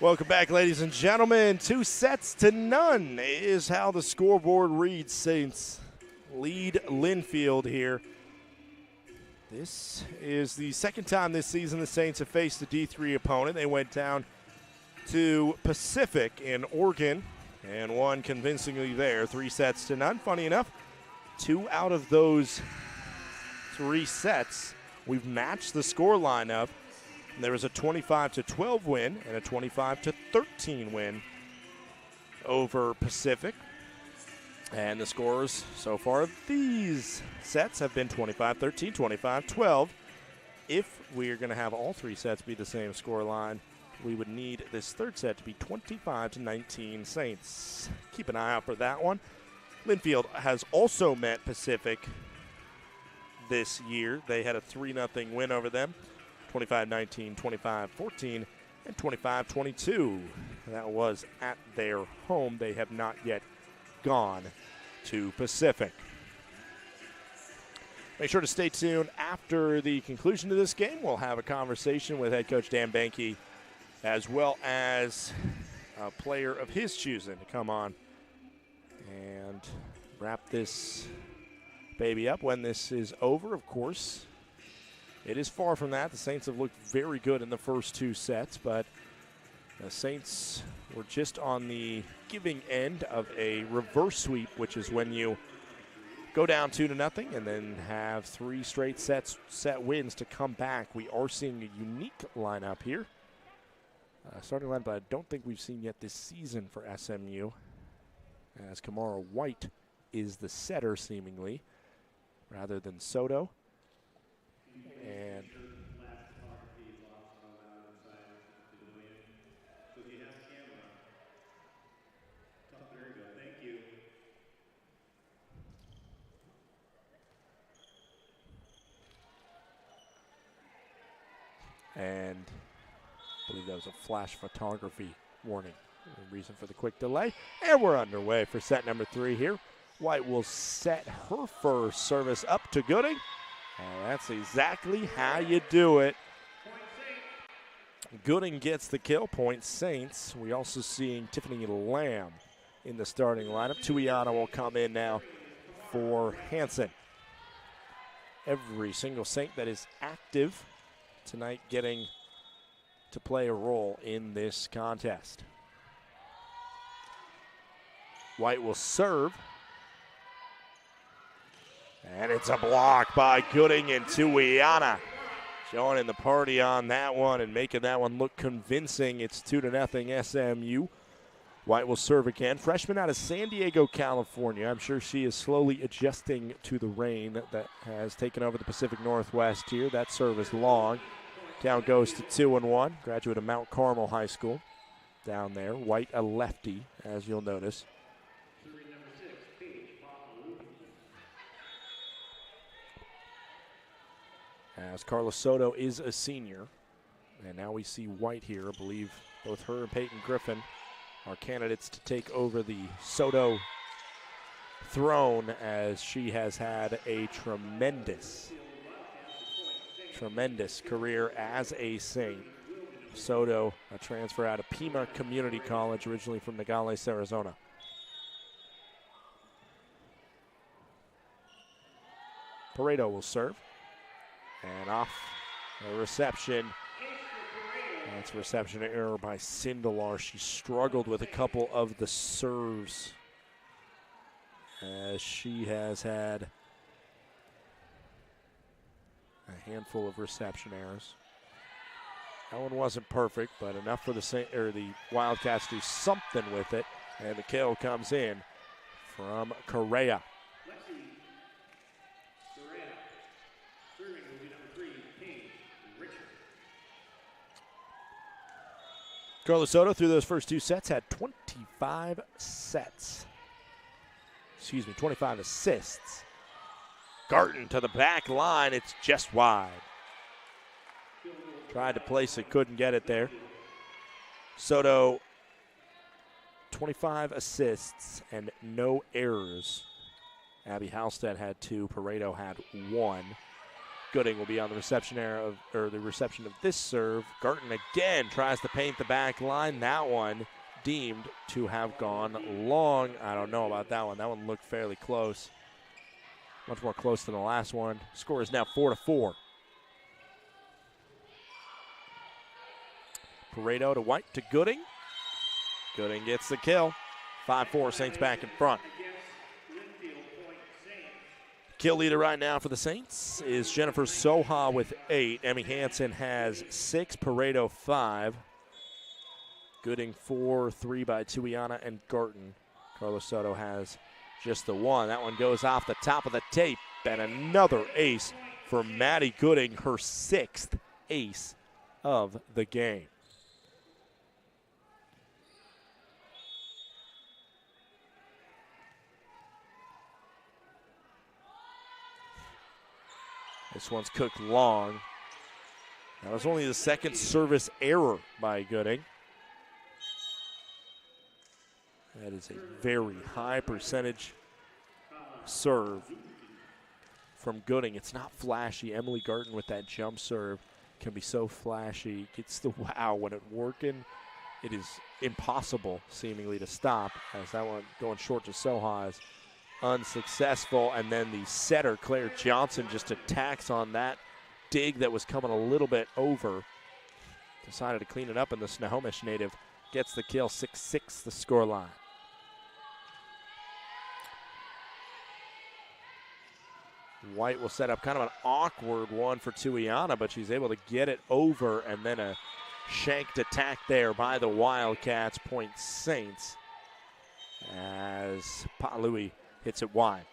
Welcome back, ladies and gentlemen. 2-0 is how the scoreboard reads. Saints lead Linfield here. This is the second time this season the Saints have faced a D3 opponent. They went down to Pacific in Oregon and won convincingly there, 3-0. Funny enough, 2 out of those 3 sets, we've matched the score lineup. There was a 25-12 win and a 25-13 win over Pacific. And the scores so far of these sets have been 25-13, 25-12. If we're going to have all 3 sets be the same score line, we would need this third set to be 25-19 Saints. Keep an eye out for that one. Linfield has also met Pacific this year. They had a 3-0 win over them. 25-19, 25-14, and 25-22. That was at their home. They have not yet gone to Pacific. Make sure to stay tuned after the conclusion of this game. We'll have a conversation with head coach Dan Benke, as well as a player of his choosing to come on and wrap this baby up when this is over, of course. It is far from that. The Saints have looked very good in the first 2 sets, but the Saints were just on the giving end of a reverse sweep, which is when you go down 2-0 and then have 3 straight set wins to come back. We are seeing a unique lineup here. Starting lineup I don't think we've seen yet this season for SMU, as Kamara White is the setter seemingly, rather than Soto. And I believe that was a flash photography warning. The reason for the quick delay. And we're underway for set number 3 here. White will set her first service up to Gooding. And that's exactly how you do it. Gooding gets the kill. Point Saints. We also seeing Tiffany Lamb in the starting lineup. Tuiana will come in now for Hansen. Every single Saint that is active tonight getting to play a role in this contest. White will serve. And it's a block by Gooding, and Tuiana joining the party on that one and making that one look convincing. It's 2-0 SMU. White will serve again. Freshman out of San Diego, California. I'm sure she is slowly adjusting to the rain that has taken over the Pacific Northwest here. That serve is long. Count goes to 2-1. Graduate of Mount Carmel High School down there. White a lefty, as you'll notice. As Carla Soto is a senior. And now we see White here. I believe both her and Peyton Griffin are candidates to take over the Soto throne, as she has had a tremendous career as a Saint. Soto, a transfer out of Pima Community College, originally from Nogales, Arizona. Pareto will serve. And off the reception. That's a reception error by Sindelar. She struggled with a couple of the serves, as she has had a handful of reception errors. That one wasn't perfect, but enough for the Wildcats to do something with it. And the kill comes in from Correa. Carla Soto, through those first 2 sets, had 25 assists. Garten to the back line. It's just wide. Tried to place it, couldn't get it there. Soto, 25 assists and no errors. Abby Halstead had 2. Pareto had 1. Gooding will be on the reception of this serve. Garton again tries to paint the back line. That one deemed to have gone long. I don't know about that one. That one looked fairly close. Much more close than the last one. Score is now 4-4. Pareto to White to Gooding. Gooding gets the kill. 5-4, Saints back in front. Kill leader right now for the Saints is Jennifer Soha with 8. Emmy Hansen has 6. Pareto 5. Gooding 4, 3 by Tuiana and Garton. Carlos Soto has just the 1. That one goes off the top of the tape. And another ace for Maddie Gooding, her 6th ace of the game. This one's cooked long. That was only the second service error by Gooding. That is a very high percentage serve from Gooding. It's not flashy. Emily Garton with that jump serve can be so flashy. Gets the wow when it's working. It is impossible seemingly to stop, as that one going short to Soha is unsuccessful. And then the setter, Claire Johnson, just attacks on that dig that was coming a little bit over. Decided to clean it up, and the Snohomish native gets the kill. 6-6 the scoreline. White will set up kind of an awkward one for Tuiana, but she's able to get it over, and then a shanked attack there by the Wildcats. Point Saints as Pa'alui hits it wide.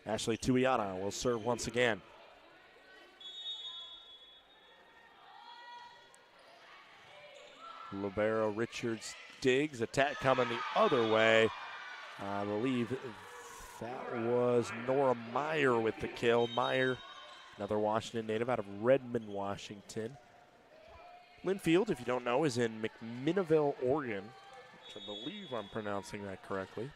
Ashley Tuiana will serve once again. Libero Richards digs, attack coming the other way. I believe that was Nora Meyer with the kill. Meyer, another Washington native out of Redmond, Washington. Linfield, if you don't know, is in McMinnville, Oregon, which I believe I'm pronouncing that correctly.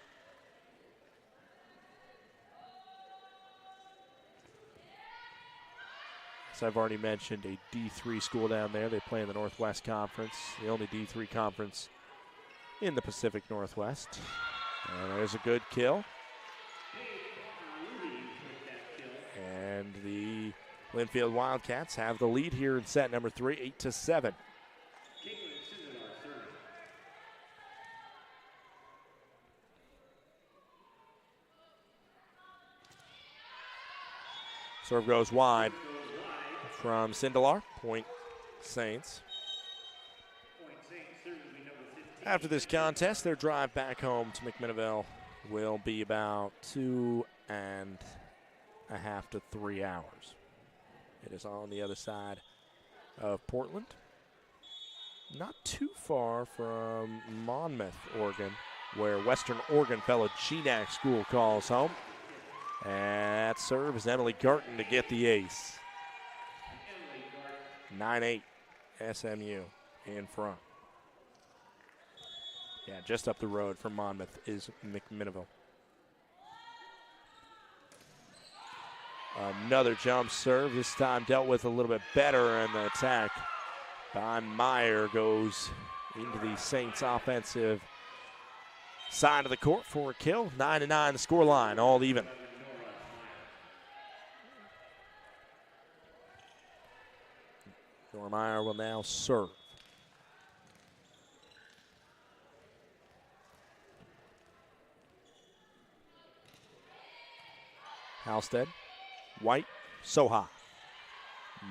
As I've already mentioned, a D3 school down there. They play in the Northwest Conference, the only D3 conference in the Pacific Northwest. And there's a good kill. And the Linfield Wildcats have the lead here in set number 3, 8-7. Serve goes wide from Sindelar. Point Saints. After this contest, their drive back home to McMinnville will be about 2.5 to 3 hours. It is on the other side of Portland. Not too far from Monmouth, Oregon, where Western Oregon fellow GNAC School calls home. And that serve is Emily Garton to get the ace. 9-8 SMU in front. Yeah, just up the road from Monmouth is McMinnville. Another jump serve, this time dealt with a little bit better, and the attack by Meyer goes into the Saints offensive side of the court for a kill. 9-9 the scoreline, all even. Meyer will now serve. Halstead, White, Soha.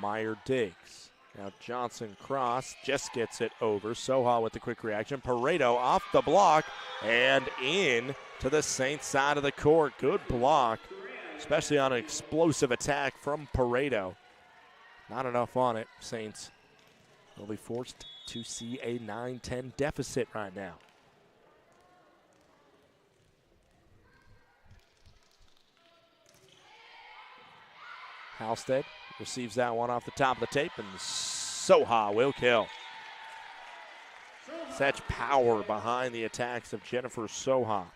Meyer digs. Now Johnson cross, just gets it over. Soha with the quick reaction. Pareto off the block and in to the Saints side of the court. Good block, especially on an explosive attack from Pareto. Not enough on it. Saints will be forced to see a 9-10 deficit right now. Halstead receives that one off the top of the tape, and Soha will kill. Such power behind the attacks of Jennifer Soha.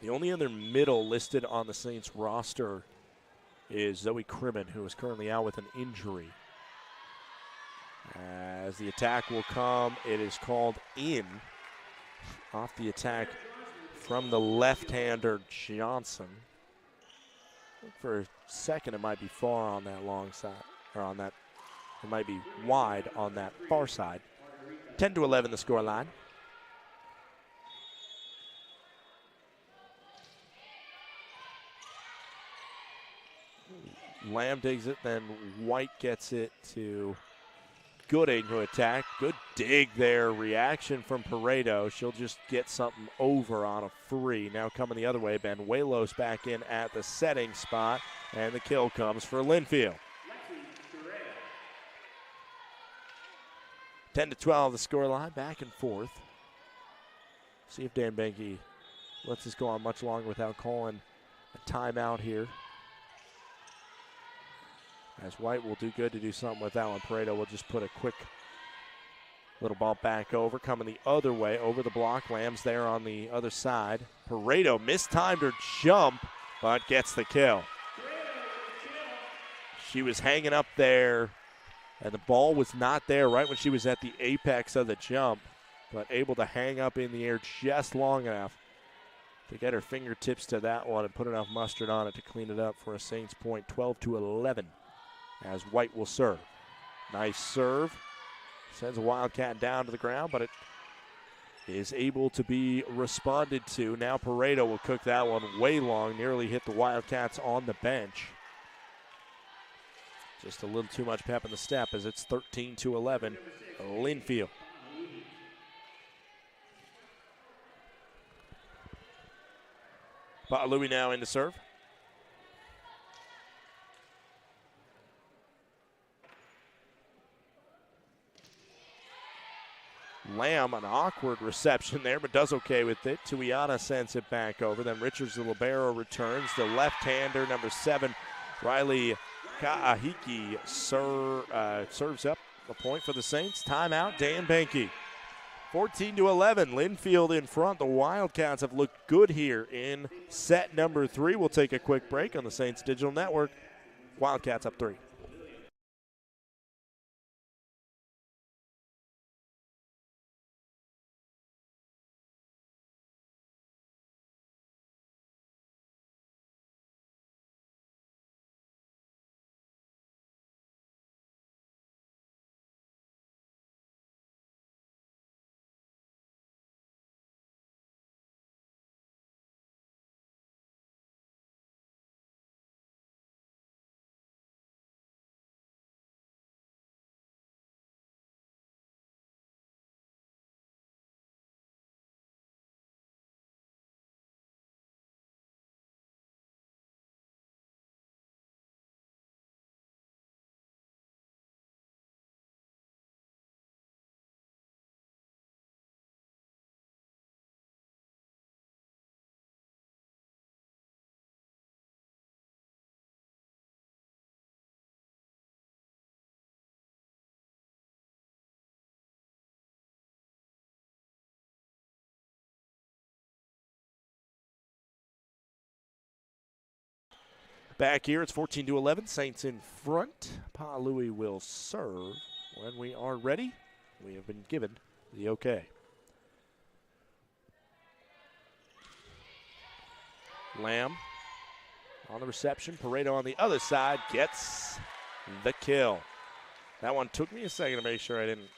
The only other middle listed on the Saints roster is Zoe Crimmin, who is currently out with an injury. As the attack will come, it is called in. Off the attack from the left-hander Johnson. For a second, it might be far on that long side, or on that, it might be wide on that far side. 10-11 the score line. Lamb digs it, then White gets it to Gooding, who attacked. Good dig there. Reaction from Pareto. She'll just get something over on a free. Now coming the other way, Benuelos back in at the setting spot, and the kill comes for Linfield. 10-12 the scoreline, back and forth. See if Dan Benke lets this go on much longer without calling a timeout here. As White will do good to do something with that one. Pareto will just put a quick little bump back over. Coming the other way, over the block. Lamb's there on the other side. Pareto mistimed her jump, but gets the kill. She was hanging up there, and the ball was not there right when she was at the apex of the jump, but able to hang up in the air just long enough to get her fingertips to that one and put enough mustard on it to clean it up for a Saints point. 12-11 as White will serve. Nice serve. Sends a Wildcat down to the ground, but it is able to be responded to. Now Pareto will cook that one way long, nearly hit the Wildcats on the bench. Just a little too much pep in the step as it's 13-11, Linfield. Louis now in to serve. Lamb, an awkward reception there, but does okay with it. Tuiana sends it back over. Then Richards, the libero, returns. The left-hander, number 7, Riley Kaahiki, serves up a point for the Saints. Timeout, Dan Benke. 14-11, Linfield in front. The Wildcats have looked good here in set number 3. We'll take a quick break on the Saints Digital Network. Wildcats up 3. Back here, it's 14-11. Saints in front. Pa Louis will serve when we are ready. We have been given the okay. Lamb on the reception. Pareto on the other side gets the kill. That one took me a second to make sure I didn't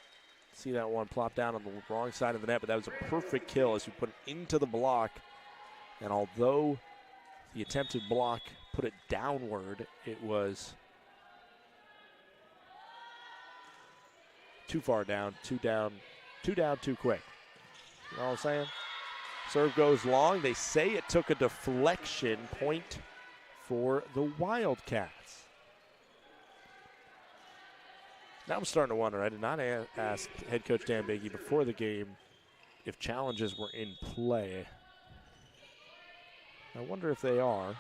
see that one plop down on the wrong side of the net, but that was a perfect kill as we put it into the block. And although the attempted block put it downward, it was too far down, too quick. You know what I'm saying? Serve goes long. They say it took a deflection, point for the Wildcats. Now I'm starting to wonder. I did not ask head coach Dan Benke before the game if challenges were in play. I wonder if they are.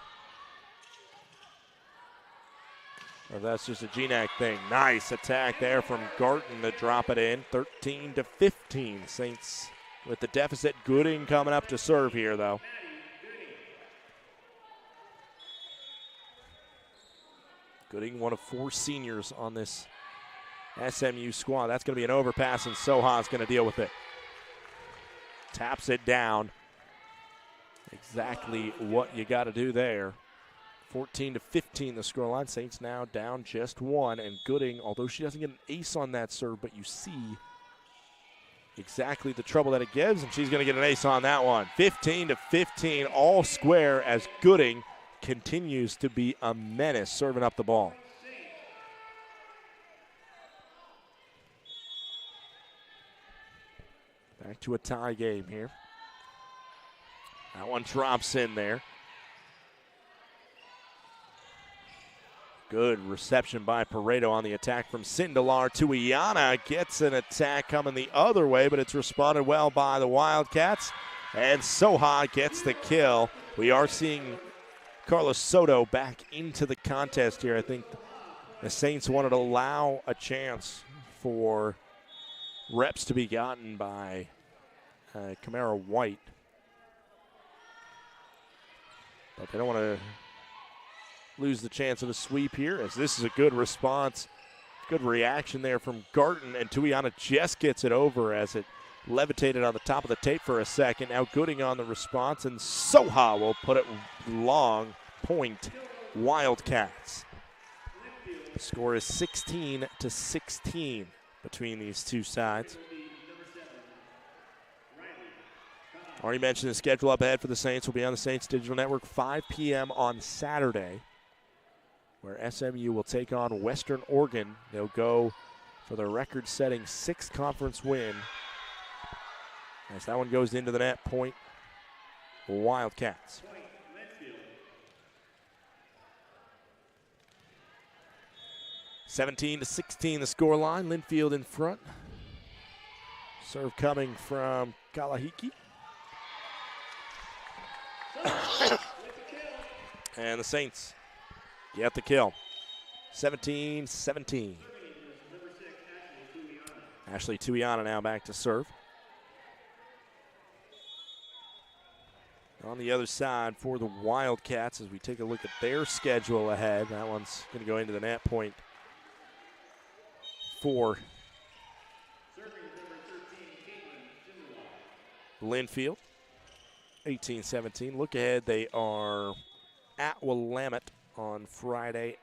Or that's just a GNAC thing. Nice attack there from Garton to drop it in. 13-15. Saints with the deficit. Gooding coming up to serve here, though. Gooding, one of 4 seniors on this SMU squad. That's going to be an overpass, and Soha's going to deal with it. Taps it down. Exactly what you got to do there. 14-15 the scoreline. Saints now down just 1, and Gooding, although she doesn't get an ace on that serve, but you see exactly the trouble that it gives, and she's going to get an ace on that one. 15-15, all square as Gooding continues to be a menace serving up the ball. Back to a tie game here. That one drops in there. Good reception by Pareto on the attack from Sindelar. Tuiana gets an attack coming the other way, but it's responded well by the Wildcats. And Soha gets the kill. We are seeing Carlos Soto back into the contest here. I think the Saints wanted to allow a chance for reps to be gotten by Camara White. But they don't want to lose the chance of a sweep here, as this is a good response. Good reaction there from Garton, and Tuiana just gets it over as it levitated on the top of the tape for a second. Now Gooding on the response, and Soha will put it long. Point Wildcats. The score is 16-16 between these two sides. Already mentioned the schedule up ahead for the Saints will be on the Saints Digital Network 5 p.m. on Saturday, where SMU will take on Western Oregon. They'll go for their record-setting 6th conference win. As that one goes into the net, point Wildcats. 17-16 the scoreline. Linfield in front. Serve coming from Kalahiki. And the Saints get the kill. 17-17. Ashley Tuiana now back to serve. On the other side for the Wildcats, as we take a look at their schedule ahead, that one's going to go into the net, point for Linfield. 18-17. Look ahead, they are at Willamette on Friday,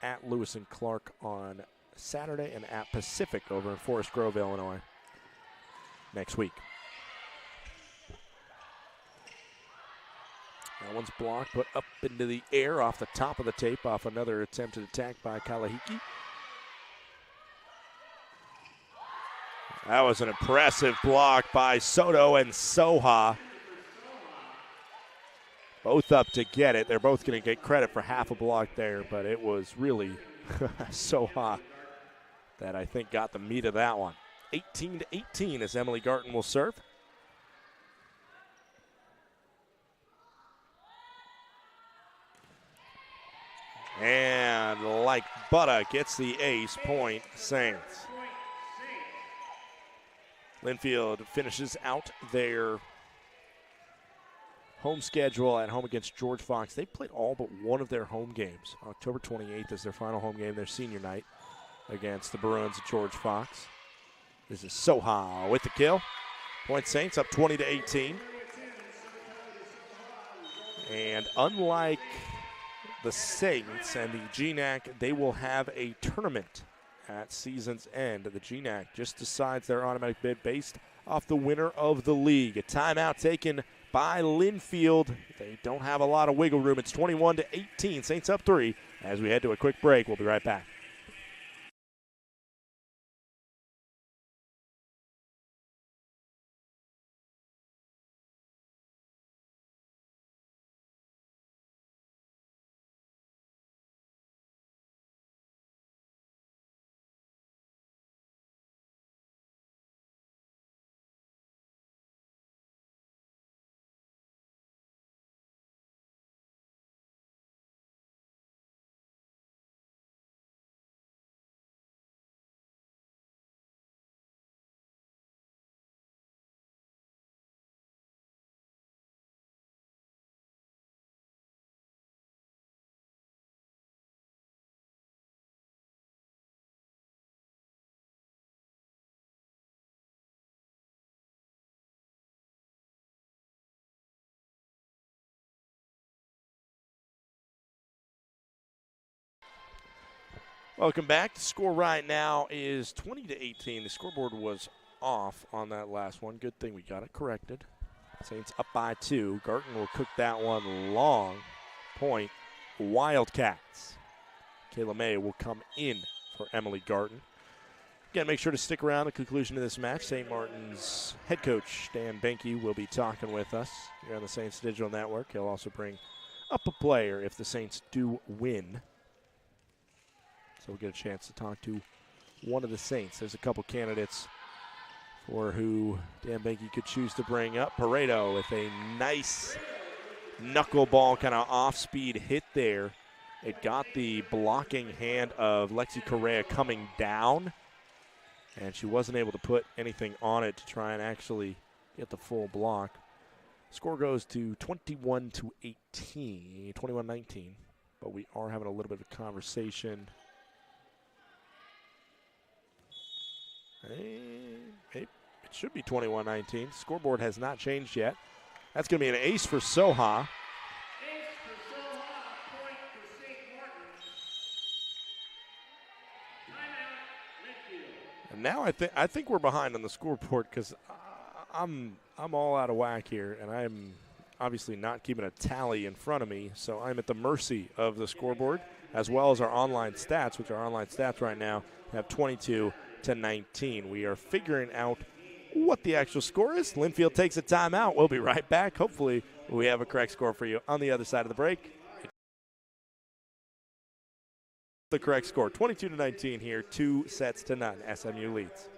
at Lewis and Clark on Saturday, and at Pacific over in Forest Grove, Illinois next week. That one's blocked, but up into the air off the top of the tape, off another attempted attack by Kalahiki. That was an impressive block by Soto and Soha. Both up to get it. They're both going to get credit for half a block there, but it was really Soha that I think got the meat of that one. 18-18 as Emily Garton will serve. And like butter gets the ace, point Saints. Linfield finishes out their home schedule at home against George Fox. They played all but one of their home games. October 28th is their final home game, their senior night, against the Bruins at George Fox. This is Soha with the kill. Point Saints up 20-18. And unlike the Saints and the GNAC, they will have a tournament at season's end. The GNAC just decides their automatic bid based off the winner of the league. A timeout taken by Linfield. They don't have a lot of wiggle room. It's 21-18. Saints up 3 as we head to a quick break. We'll be right back. Welcome back. The score right now is 20-18. The scoreboard was off on that last one. Good thing we got it corrected. Saints up by 2. Garton will cook that one long. Point, Wildcats. Kayla May will come in for Emily Garton. Again, make sure to stick around the conclusion of this match. St. Martin's head coach, Dan Benke, will be talking with us here on the Saints Digital Network. He'll also bring up a player if the Saints do win. So we'll get a chance to talk to one of the Saints. There's a couple candidates for who Dan Benke could choose to bring up. Pareto with a nice knuckleball kind of off-speed hit there. It got the blocking hand of Lexi Correa coming down, and she wasn't able to put anything on it to try and actually get the full block. Score goes to 21-18, 21-19, but we are having a little bit of a conversation. It should be 21-19. Scoreboard has not changed yet. That's going to be an ace for Soha. And now I think we're behind on the scoreboard because I'm all out of whack here, and I'm obviously not keeping a tally in front of me, so I'm at the mercy of the scoreboard as well as our online stats, which our online stats right now have 22-19. We are figuring out what the actual score is. Linfield takes a timeout. We'll be right back. Hopefully we have a correct score for you on the other side of the break. The correct score, 22-19 here, 2-0. SMU leads.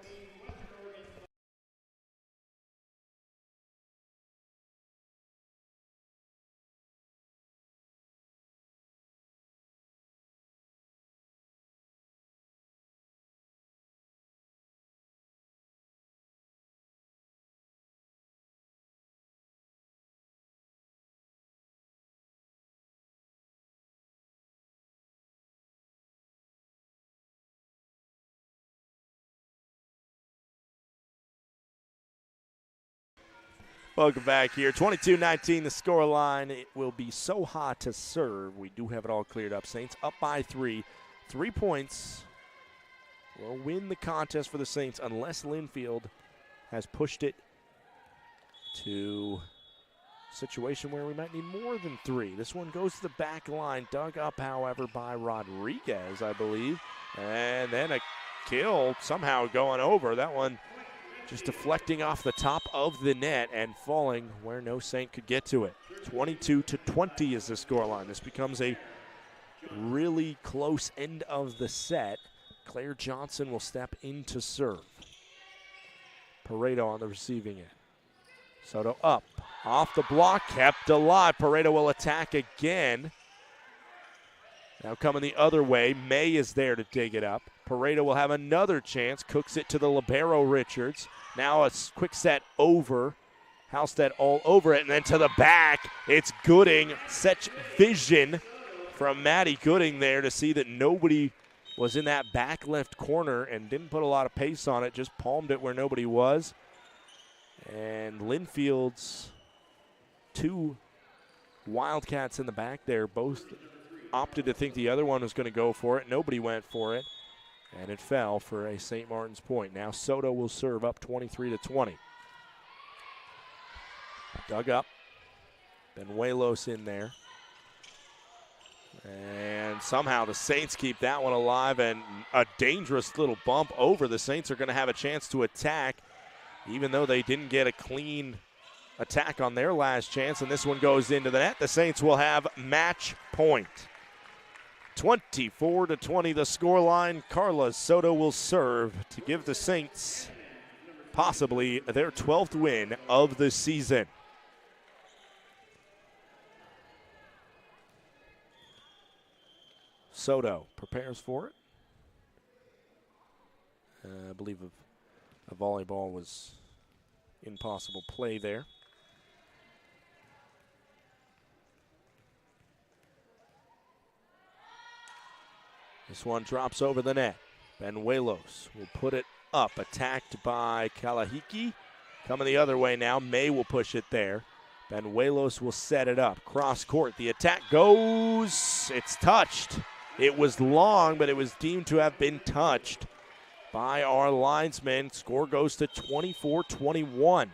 Welcome back here. 22-19 the score line. It will be so hot to serve. We do have it all cleared up. Saints up by 3. 3 points will win the contest for the Saints unless Linfield has pushed it to a situation where we might need more than 3. This one goes to the back line. Dug up, however, by Rodriguez, I believe. And then a kill somehow going over. That one just deflecting off the top of the net and falling where no Saint could get to it. 22-20 is the scoreline. This becomes a really close end of the set. Claire Johnson will step in to serve. Pareto on the receiving end. Soto up, off the block, kept alive. Pareto will attack again. Now coming the other way, May is there to dig it up. Pareto will have another chance, cooks it to the libero Richards. Now a quick set over. Halstead all over it, and then to the back. It's Gooding. Such vision from Maddie Gooding there to see that nobody was in that back left corner and didn't put a lot of pace on it, just palmed it where nobody was. And Linfield's 2 Wildcats in the back there both opted to think the other one was going to go for it. Nobody went for it, and it fell for a St. Martin's point. Now Soto will serve up 23-20. Dug up. Benuelos in there. And somehow the Saints keep that one alive, and a dangerous little bump over. The Saints are going to have a chance to attack, even though they didn't get a clean attack on their last chance, and this one goes into the net. The Saints will have match point. 24-20 the scoreline. Carla Soto will serve to give the Saints possibly their 12th win of the season. Soto prepares for it. I believe a volleyball was in possible play there. This one drops over the net. Benuelos will put it up, attacked by Kalahiki. Coming the other way now, May will push it there. Benuelos will set it up. Cross court, the attack goes, it's touched. It was long, but it was deemed to have been touched by our linesman. Score goes to 24-21.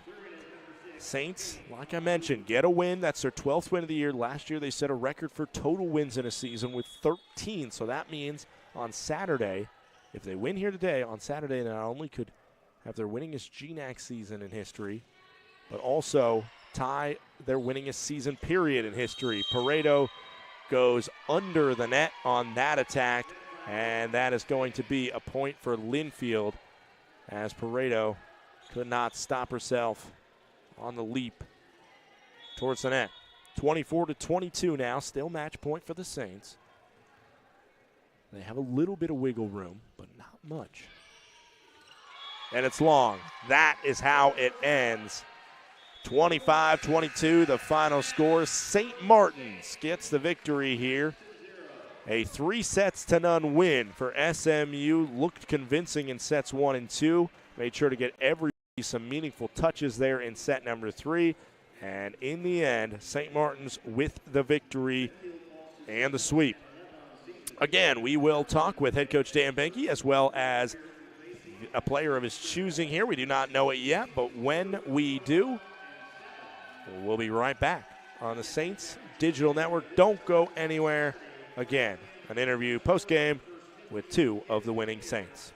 Saints, like I mentioned, get a win. That's their 12th win of the year. Last year they set a record for total wins in a season with 13. So that means on Saturday, if they win here today, on Saturday they not only could have their winningest GNAC season in history, but also tie their winningest season period in history. Pareto goes under the net on that attack, and that is going to be a point for Linfield as Pareto could not stop herself on the leap towards the net. 24-22 now, still match point for the Saints. They have a little bit of wiggle room, but not much. And it's long. That is how it ends. 25-22, the final score. St. Martin's gets the victory here. A 3-0 win for SMU. Looked convincing in sets 1 and 2. Made sure to get some meaningful touches there in set number 3. And in the end, St. Martin's with the victory and the sweep. Again, we will talk with head coach Dan Benke as well as a player of his choosing here. We do not know it yet, but when we do, we'll be right back on the Saints Digital Network. Don't go anywhere. Again, an interview post-game with 2 of the winning Saints.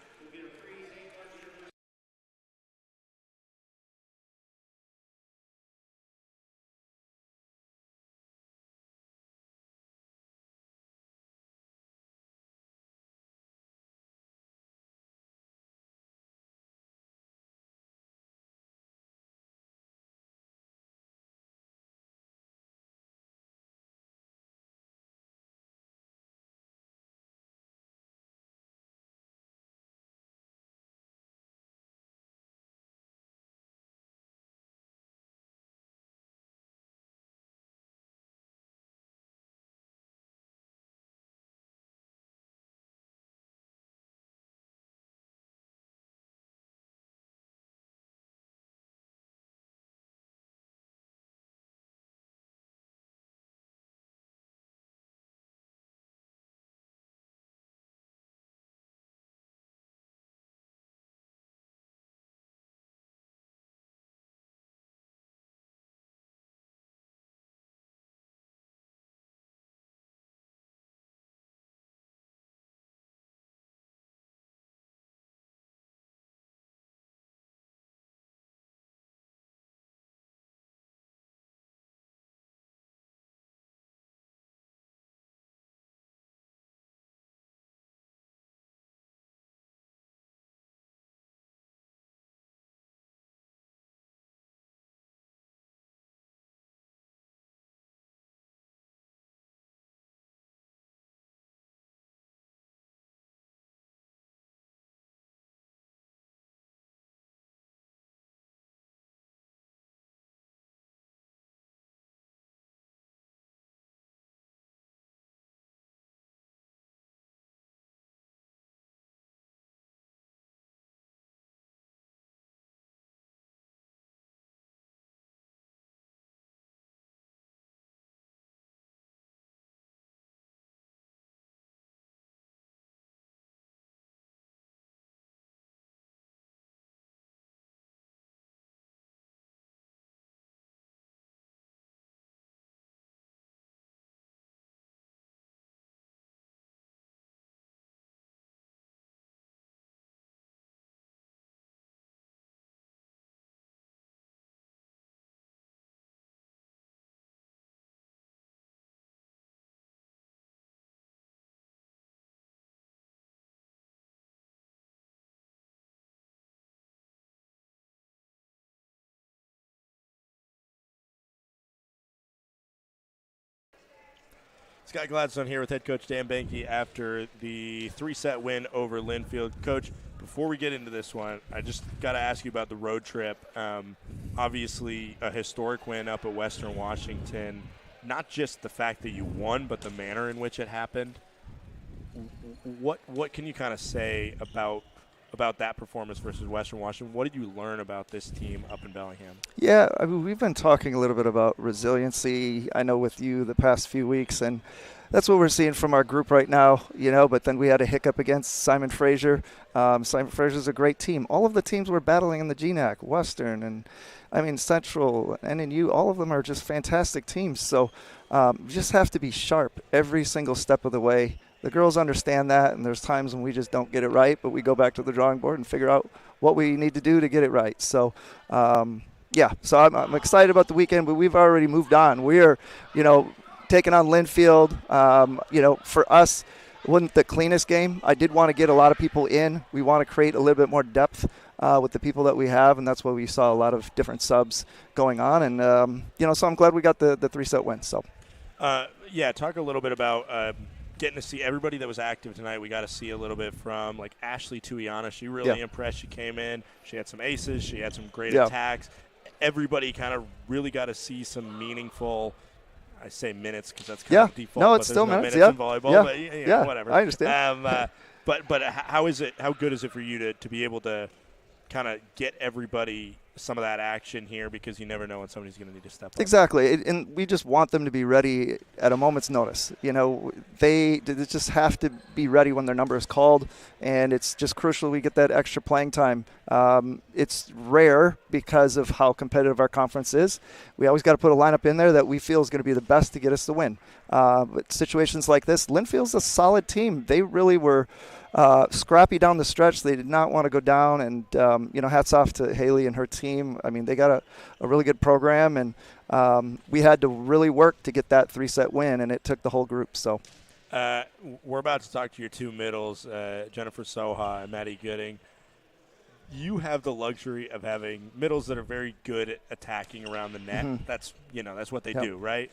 Scott Gladstone here with head coach Dan Benke after the 3-set win over Linfield. Coach, before we get into this one, I just got to ask you about the road trip. Obviously, a historic win up at Western Washington. Not just the fact that you won, but the manner in which it happened. What can you kind of say about about that performance versus Western Washington. What did you learn about this team up in Bellingham? Yeah, I mean, we've been talking a little bit about resiliency, I know, with you the past few weeks, and that's what we're seeing from our group right now, but then we had a hiccup against Simon Fraser. Simon Fraser's a great team. All of the teams we're battling in the GNAC, Western, and Central, NNU, all of them are just fantastic teams. So we just have to be sharp every single step of the way. The girls understand that, and there's times when we just don't get it right, but we go back to the drawing board and figure out what we need to do to get it right. So, so I'm excited about the weekend, but we've already moved on. We are, taking on Linfield. For us, it wasn't the cleanest game. I did want to get a lot of people in. We want to create a little bit more depth with the people that we have, and that's why we saw a lot of different subs going on. And, so I'm glad we got the 3-set win. So, talk a little bit about getting to see everybody that was active tonight. We got to see a little bit from, like, Ashley Tuiana. She really impressed. She came in. She had some aces. She had some great attacks. Everybody kind of really got to see some meaningful – I say minutes because that's kind of default. No, it's still no minutes. In volleyball, but whatever. I understand. But how good is it for you to be able to kind of get everybody some of that action here, because you never know when somebody's going to need to step up? Exactly, and we just want them to be ready at a moment's notice. They just have to be ready when their number is called, and it's just crucial we get that extra playing time. It's rare because of how competitive our conference is. We always got to put a lineup in there that we feel is going to be the best to get us the win. But situations like this, Linfield's a solid team. They really were scrappy down the stretch. They did not want to go down, and hats off to Haley and her team. I mean, they got a really good program, and we had to really work to get that 3-set win, and it took the whole group. So we're about to talk to your two middles, Jennifer Soha and Maddie Gooding. You have the luxury of having middles that are very good at attacking around the net. Mm-hmm. That's what they do, right?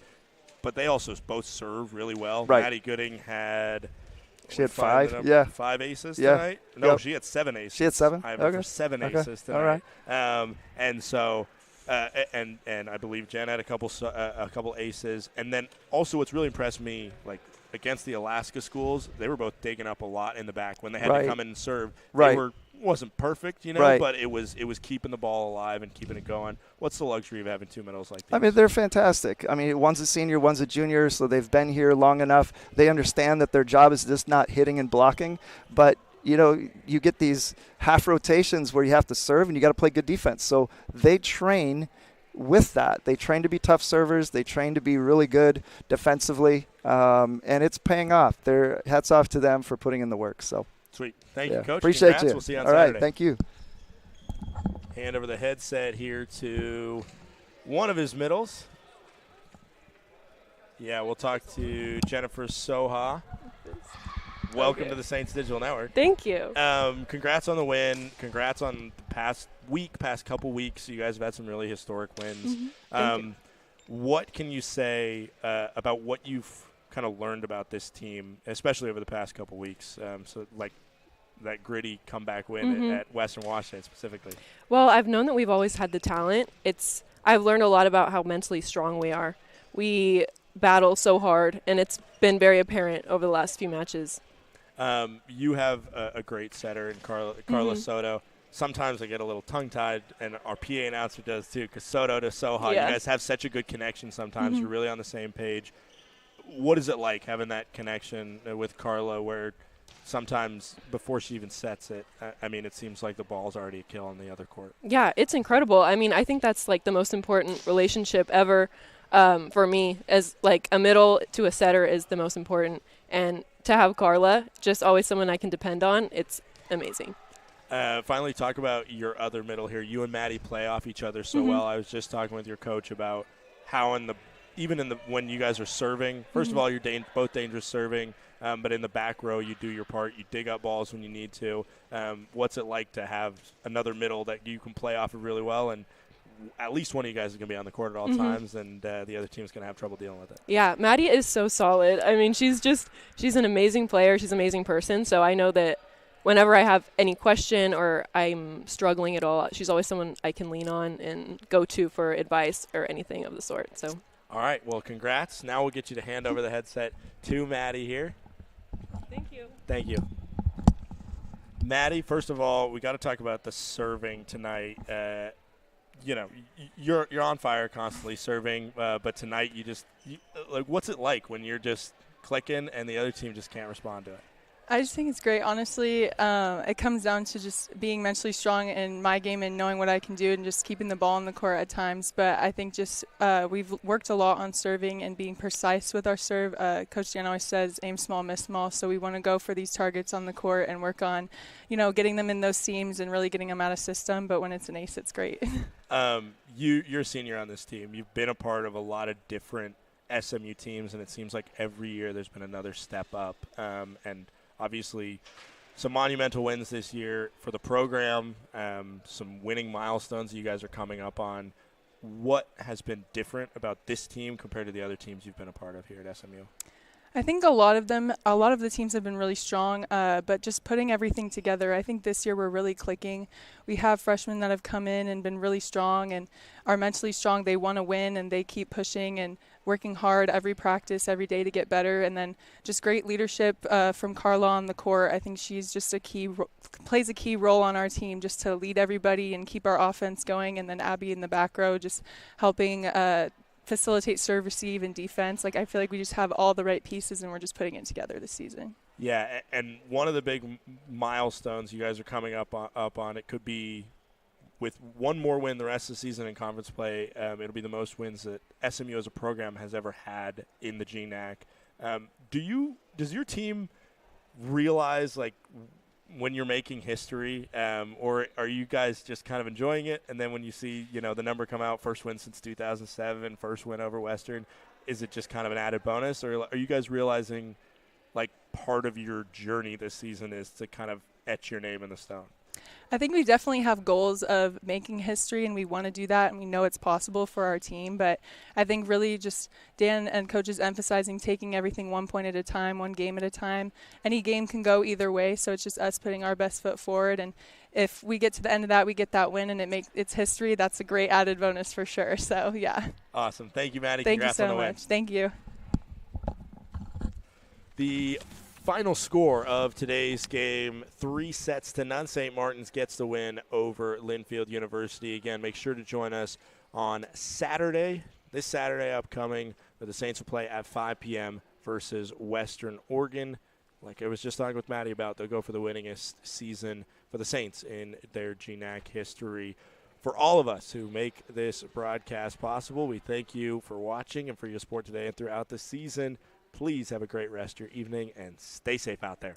But they also both serve really well. Right. Maddie Gooding had – she had 5 aces tonight? No, she had 7 aces. She had 7? I have 7 aces tonight. All right. And so, and I believe Jen had a couple aces. And then also what's really impressed me, like against the Alaska schools, they were both digging up a lot in the back when they had to come in and serve. They wasn't perfect, but it was keeping the ball alive and keeping it going. What's the luxury of having two middles like these? I mean, they're fantastic. I mean, one's a senior, one's a junior, so they've been here long enough. They understand that their job is just not hitting and blocking, but you get these half rotations where you have to serve and you got to play good defense. So they train with that. They train to be tough servers. They train to be really good defensively, and it's paying off. Hats off to them for putting in the work. So. Sweet. Thank you, Coach. Appreciate Congrats. you. We'll see you on All Saturday. Right. Thank you. Hand over the headset here to one of his middles. Yeah, we'll talk to Jennifer Soha. Welcome to the Saints Digital Network. Thank you. Congrats on the win. Congrats on the past couple weeks. You guys have had some really historic wins. Mm-hmm. What can you say about what you've kind of learned about this team, especially over the past couple weeks? So like that gritty comeback win at Western Washington specifically. Well, I've known that we've always had the talent. I've learned a lot about how mentally strong we are. We battle so hard, and it's been very apparent over the last few matches. You have a great setter in Carla Soto. Sometimes I get a little tongue-tied, and our PA announcer does too, because Soto to Soha, you guys have such a good connection sometimes. You're really on the same page. What is it like having that connection with Carla where sometimes before she even sets it, it seems like the ball's already a kill on the other court? Yeah, it's incredible. I mean, I think that's like the most important relationship ever for me, as like a middle to a setter is the most important. And to have Carla, just always someone I can depend on, it's amazing. Finally, talk about your other middle here. You and Maddie play off each other so well. I was just talking with your coach about how when you guys are serving, first of all, you're both dangerous serving, but in the back row, you do your part. You dig up balls when you need to. What's it like to have another middle that you can play off of really well, and at least one of you guys is going to be on the court at all times, and the other team's going to have trouble dealing with it? Yeah, Maddie is so solid. I mean, she's an amazing player. She's an amazing person, so I know that whenever I have any question or I'm struggling at all, she's always someone I can lean on and go to for advice or anything of the sort. So. All right, well, congrats. Now we'll get you to hand over the headset to Maddie here. Thank you. Thank you. Maddie, first of all, we got to talk about the serving tonight. You're on fire constantly serving, but tonight what's it like when you're just clicking and the other team just can't respond to it? I just think it's great. Honestly, it comes down to just being mentally strong in my game and knowing what I can do and just keeping the ball on the court at times. But I think just we've worked a lot on serving and being precise with our serve. Coach Dan always says aim small, miss small. So we want to go for these targets on the court and work on, getting them in those seams and really getting them out of system. But when it's an ace, it's great. You're a senior on this team. You've been a part of a lot of different SMU teams, and it seems like every year there's been another step up. And obviously, some monumental wins this year for the program, some winning milestones that you guys are coming up on. What has been different about this team compared to the other teams you've been a part of here at SMU? I think a lot of the teams have been really strong, but just putting everything together, I think this year we're really clicking. We have freshmen that have come in and been really strong and are mentally strong. They want to win, and they keep pushing and working hard every practice, every day to get better. And then just great leadership from Carla on the court. I think she's just plays a key role on our team just to lead everybody and keep our offense going. And then Abby in the back row just helping facilitate serve, receive, and defense. I feel like we just have all the right pieces, and we're just putting it together this season. Yeah, and one of the big milestones you guys are coming up on, it could be with one more win the rest of the season in conference play. It'll be the most wins that SMU as a program has ever had in the GNAC. Does your team realize when you're making history, or are you guys just kind of enjoying it? And then when you see, the number come out, first win since 2007, first win over Western, is it just kind of an added bonus? Or are you guys realizing part of your journey this season is to kind of etch your name in the stone? I think we definitely have goals of making history, and we want to do that, and we know it's possible for our team. But I think really just Dan and coaches emphasizing taking everything 1 point at a time, one game at a time. Any game can go either way, so it's just us putting our best foot forward. And if we get to the end of that, we get that win, and it's history, that's a great added bonus for sure. So, yeah. Awesome. Thank you, Maddie. Thank Congrats you on so the win. much. Thank you. The final score of today's game, 3-0. St. Martin's gets the win over Linfield University. Again, make sure to join us on Saturday, this Saturday upcoming, where the Saints will play at 5 p.m. versus Western Oregon. Like I was just talking with Maddie about, they'll go for the winningest season for the Saints in their GNAC history. For all of us who make this broadcast possible, we thank you for watching and for your support today and throughout the season. Please have a great rest of your evening and stay safe out there.